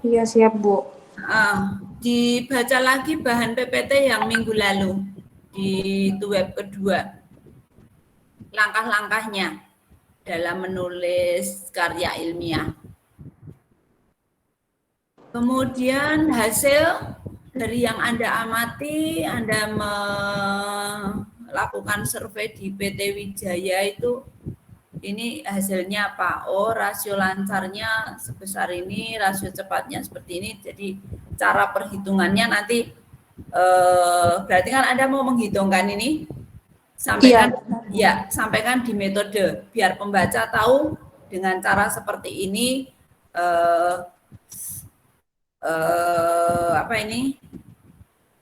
Iya, siap, Bu. Dibaca lagi bahan PPT yang minggu lalu di web kedua. Langkah-langkahnya dalam menulis karya ilmiah. Kemudian hasil dari yang Anda amati, Anda melakukan survei di PT Wijaya itu, ini hasilnya apa? Oh, rasio lancarnya sebesar ini, rasio cepatnya seperti ini. Jadi cara perhitungannya nanti berarti kan Anda mau menghitungkan ini, sampaikan sampaikan di metode biar pembaca tahu dengan cara seperti ini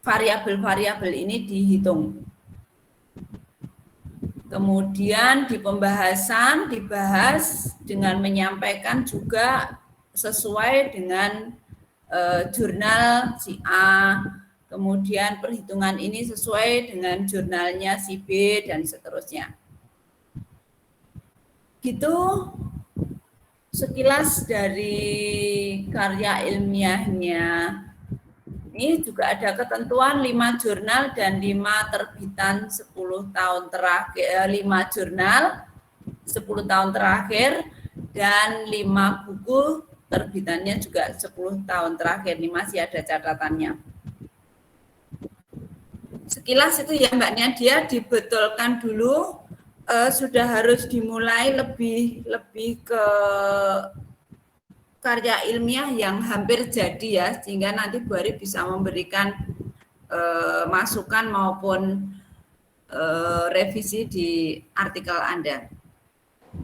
variabel-variabel ini dihitung. Kemudian di pembahasan dibahas dengan menyampaikan juga sesuai dengan jurnal si A, kemudian perhitungan ini sesuai dengan jurnalnya si B, dan seterusnya. Gitu sekilas dari karya ilmiahnya. Ini juga ada ketentuan 5 jurnal dan 5 terbitan 10 tahun terakhir, 5 jurnal 10 tahun terakhir, dan 5 buku terbitannya juga 10 tahun terakhir. Ini masih ada catatannya. Sekilas itu ya Mbak Nadia, dibetulkan dulu, sudah harus dimulai lebih ke karya ilmiah yang hampir jadi ya, sehingga nanti Bu Ari bisa memberikan masukan maupun revisi di artikel Anda.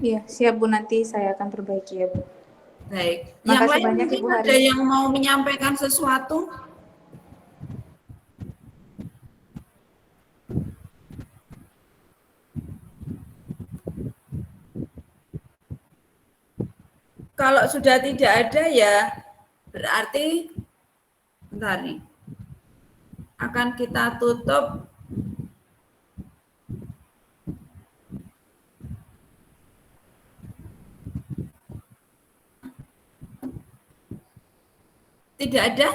Iya, siap Bu, nanti saya akan perbaiki ya Bu. Baik. Yang lain banyak, mungkin Ibu ada Hari. yang mau menyampaikan sesuatu? Kalau sudah tidak ada ya berarti bentar nih. Akan kita tutup tidak ada?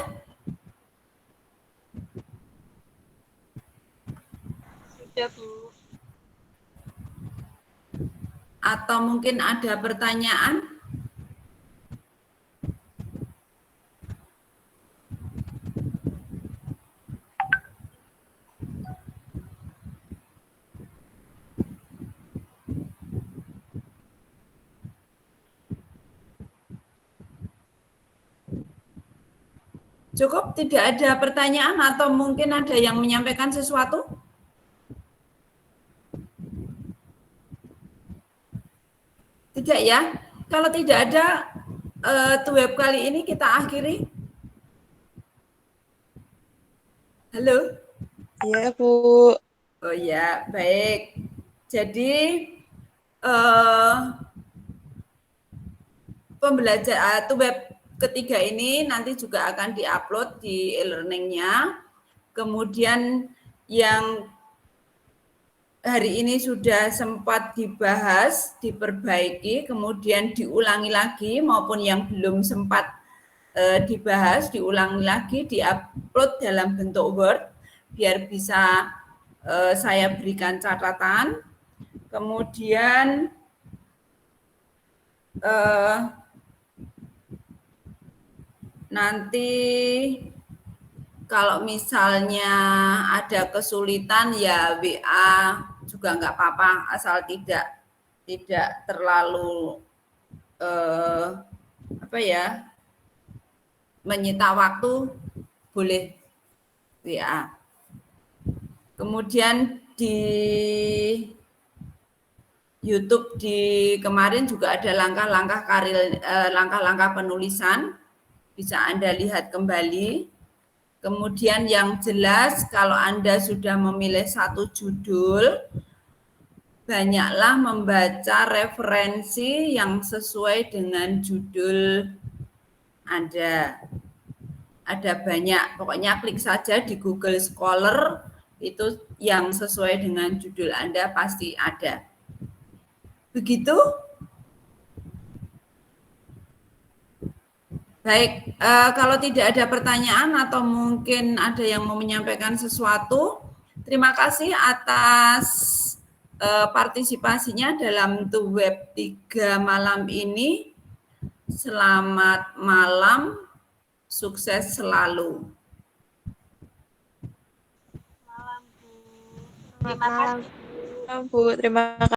Sudah, Bu. Atau mungkin ada pertanyaan? Cukup, tidak ada pertanyaan atau mungkin ada yang menyampaikan sesuatu? Tidak ya? Kalau tidak ada, web kali ini kita akhiri. Halo? Iya, Bu. Oh ya, baik. Jadi, pembelajaran web ketiga ini nanti juga akan diupload di e-learning-nya. Kemudian yang hari ini sudah sempat dibahas, diperbaiki, kemudian diulangi lagi, maupun yang belum sempat dibahas, diulangi lagi, diupload dalam bentuk Word, biar bisa saya berikan catatan. Kemudian nanti kalau misalnya ada kesulitan ya WA juga nggak apa-apa, asal tidak terlalu menyita waktu, boleh WA. Kemudian di YouTube di kemarin juga ada langkah-langkah penulisan, bisa Anda lihat kembali. Kemudian yang jelas kalau Anda sudah memilih satu judul, banyaklah membaca referensi yang sesuai dengan judul Anda. Ada banyak, pokoknya klik saja di Google Scholar, itu yang sesuai dengan judul Anda pasti ada. Begitu? Baik, kalau tidak ada pertanyaan atau mungkin ada yang mau menyampaikan sesuatu, terima kasih atas partisipasinya dalam Web 3 malam ini. Selamat malam, sukses selalu. Selamat malam. Bu, terima kasih.